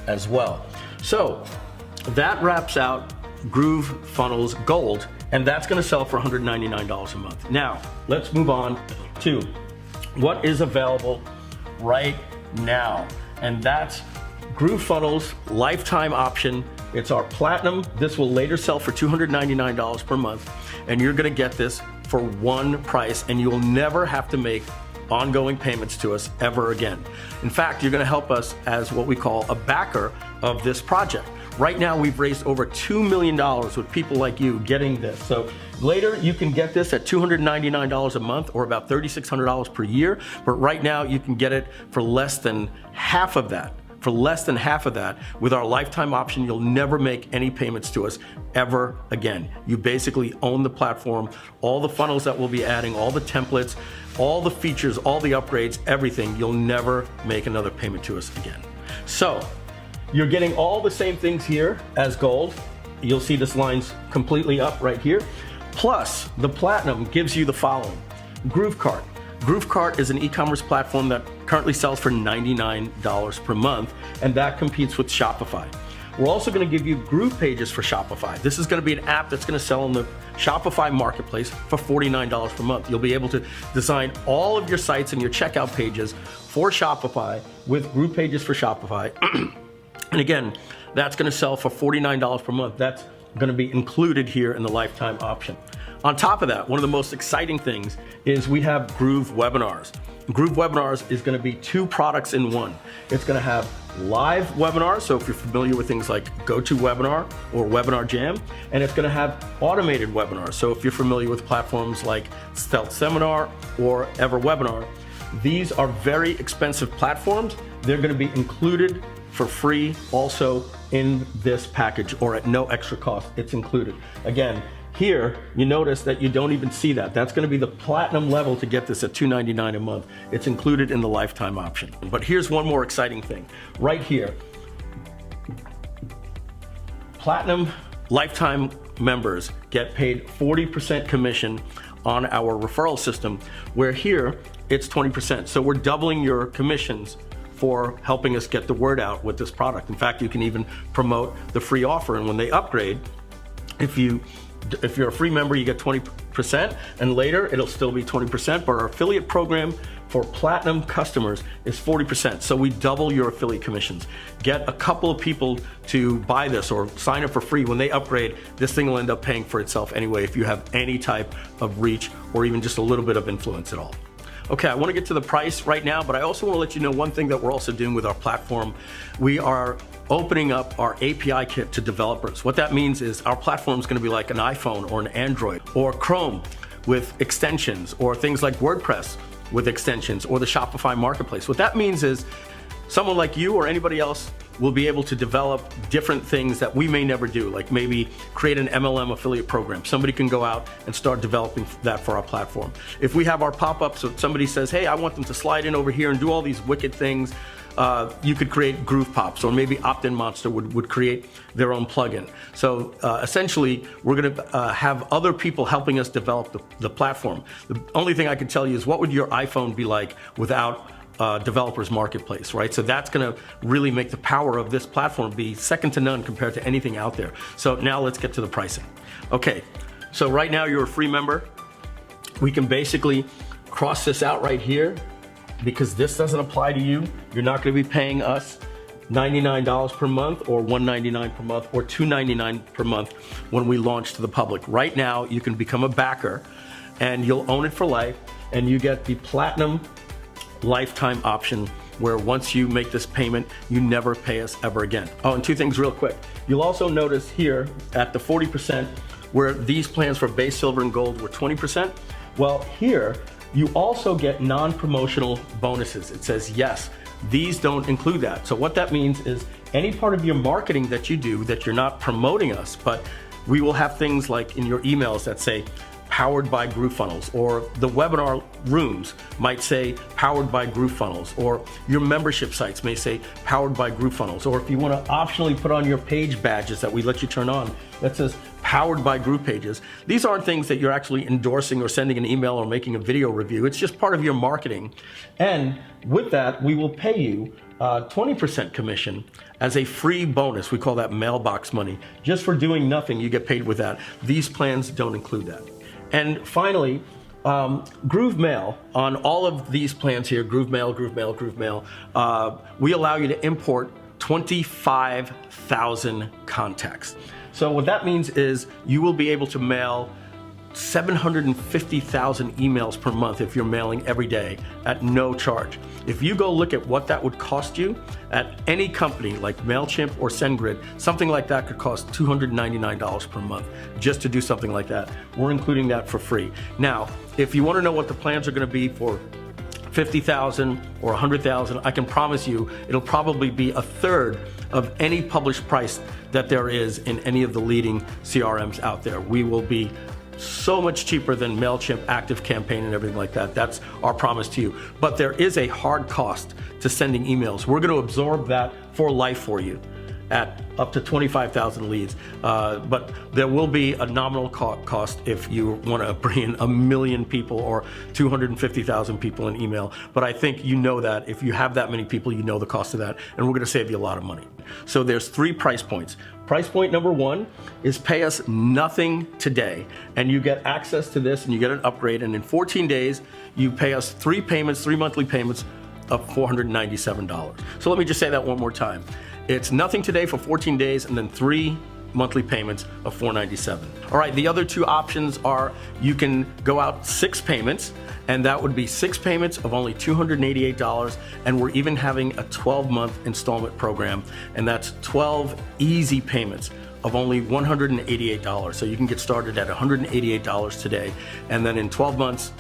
as well. So that wraps out GrooveFunnels Gold, and that's gonna sell for $199 a month. Now, let's move on to what is available right now, and that's GrooveFunnels lifetime option. It's our platinum. This will later sell for $299 per month, and you're gonna get this for one price, and you'll never have to make ongoing payments to us ever again. In fact, you're gonna help us as what we call a backer of this project. Right now, we've raised over $2 million with people like you getting this. So later, you can get this at $299 a month, or about $3,600 per year. But right now, you can get it for less than half of that. For less than half of that, with our lifetime option, you'll never make any payments to us ever again. You basically own the platform, all the funnels that we'll be adding, all the templates, all the features, all the upgrades, everything. You'll never make another payment to us again. So you're getting all the same things here as Gold. You'll see this line's completely up right here. Plus, the Platinum gives you the following. GrooveCart. GrooveCart is an e-commerce platform that currently sells for $99 per month, and that competes with Shopify. We're also going to give you GroovePages for Shopify. This is going to be an app that's going to sell on the Shopify marketplace for $49 per month. You'll be able to design all of your sites and your checkout pages for Shopify with GroovePages for Shopify. And again, That's going to sell for $49 per month. That's going to be included here in the lifetime option. On top of that, one of the most exciting things is we have Groove Webinars. Groove Webinars is going to be 2 products in one. It's going to have live webinars, so if you're familiar with things like GoToWebinar or Webinar Jam, and it's going to have automated webinars. So if you're familiar with platforms like Stealth Seminar or EverWebinar, these are very expensive platforms. They're going to be included for free also in this package, or at no extra cost. It's included. Again, here, you notice that you don't even see that. That's going to be the platinum level to get this at $299 a month. It's included in the lifetime option. But here's one more exciting thing. Right here, platinum lifetime members get paid 40% commission on our referral system, where here it's 20%. So we're doubling your commissions for helping us get the word out with this product. In fact, you can even promote the free offer, and when they upgrade, if you're a free member, you get 20%, and later it'll still be 20%, but our affiliate program for platinum customers is 40%. So we double your affiliate commissions. Get a couple of people to buy this or sign up for free. When they upgrade, this thing will end up paying for itself anyway if you have any type of reach or even just a little bit of influence at all. Okay, I want to get to the price right now, but I also want to let you know one thing that we're also doing with our platform. We are opening up our API kit to developers. What that means is our platform is going to be like an iPhone or an Android or Chrome with extensions, or things like WordPress with extensions, or the Shopify marketplace. What that means is someone like you or anybody else will be able to develop different things that we may never do, like maybe create an MLM affiliate program. Somebody can go out and start developing that for our platform. If we have our pop-ups, so somebody says, hey, I want them to slide in over here and do all these wicked things, you could create Groove Pops, or maybe Opt-in Monster would create their own plugin. So essentially, we're going to have other people helping us develop the platform. The only thing I can tell you is, what would your iPhone be like without developers marketplace, right? So that's going to really make the power of this platform be second to none compared to anything out there. So now let's get to the pricing. Okay, so right now you're a free member. We can basically cross this out right here, because this doesn't apply to you. You're not going to be paying us $99 per month, or $199 per month, or $299 per month when we launch to the public. Right now, you can become a backer and you'll own it for life, and you get the platinum lifetime option, where once you make this payment, you never pay us ever again. Oh, and 2 things real quick. You'll also notice here at the 40%, where these plans for base, silver, and gold were 20%. Well, here, you also get non-promotional bonuses. It says, yes, these don't include that. So what that means is, any part of your marketing that you do that you're not promoting us, but we will have things like in your emails that say, powered by GrooveFunnels, or the webinar rooms might say powered by GrooveFunnels, or your membership sites may say powered by GrooveFunnels, or if you want to optionally put on your page badges that we let you turn on that says powered by GroovePages. These aren't things that you're actually endorsing or sending an email or making a video review. It's just part of your marketing. And with that, we will pay you 20% commission as a free bonus. We call that mailbox money. Just for doing nothing, you get paid with that. These plans don't include that. And finally, GrooveMail, on all of these plans here, GrooveMail, GrooveMail, GrooveMail, we allow you to import 25,000 contacts. So what that means is you will be able to mail 750,000 emails per month if you're mailing every day at no charge. If you go look at what that would cost you at any company like MailChimp or SendGrid, something like that could cost $299 per month just to do something like that. We're including that for free. Now, if you want to know what the plans are going to be for 50,000 or 100,000, I can promise you it'll probably be a third of any published price that there is in any of the leading CRMs out there. We will be so much cheaper than MailChimp, ActiveCampaign, and everything like that. That's our promise to you. But there is a hard cost to sending emails. We're going to absorb that for life for you at up to 25,000 leads. But there will be a nominal cost if you want to bring in 1 million people or 250,000 people in email. But I think you know that if you have that many people, you know the cost of that, and we're going to save you a lot of money. So there's 3 price points. Price point number 1 is pay us nothing today, and you get access to this, and you get an upgrade, and in 14 days, you pay us 3 monthly payments of $497. So let me just say that one more time. It's nothing today for 14 days and then 3 monthly payments of $497. All right, the other 2 options are you can go out 6 payments, and that would be 6 payments of only $288, and we're even having a 12-month installment program, and that's 12 easy payments of only $188. So you can get started at $188 today, and then in 12 months,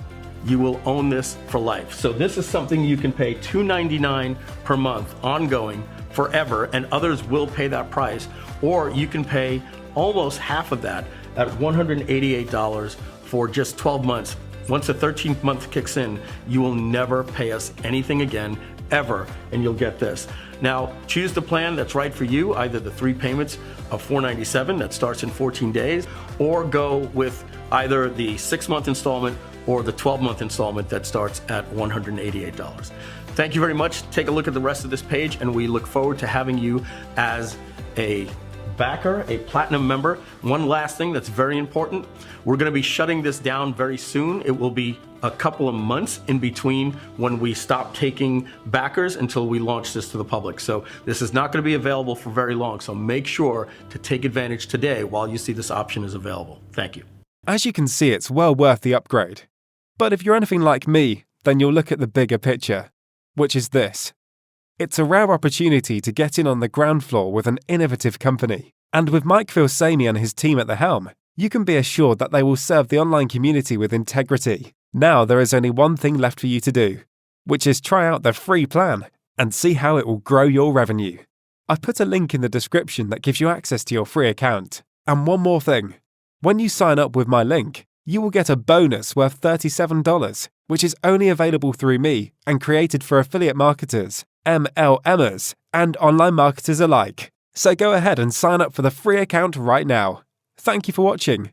you will own this for life. So this is something you can pay $299 per month ongoing forever, and others will pay that price, or you can pay almost half of that at $188 for just 12 months. Once the 13th month kicks in, you will never pay us anything again, ever, and you'll get this. Now, choose the plan that's right for you, either the 3 payments of $497 that starts in 14 days, or go with either the 6-month installment or the 12-month installment that starts at $188. Thank you very much. Take a look at the rest of this page, and we look forward to having you as a backer, a platinum member. One last thing that's very important, we're going to be shutting this down very soon. It will be a couple of months in between when we stop taking backers until we launch this to the public. So this is not going to be available for very long. So make sure to take advantage today while you see this option is available. Thank you. As you can see, it's well worth the upgrade. But if you're anything like me, then you'll look at the bigger picture, which is this. It's a rare opportunity to get in on the ground floor with an innovative company. And with Mike Filsaime and his team at the helm, you can be assured that they will serve the online community with integrity. Now there is only one thing left for you to do, which is try out the free plan and see how it will grow your revenue. I've put a link in the description that gives you access to your free account. And one more thing. When you sign up with my link, you will get a bonus worth $37, which is only available through me and created for affiliate marketers, MLMers, and online marketers alike. So go ahead and sign up for the free account right now. Thank you for watching.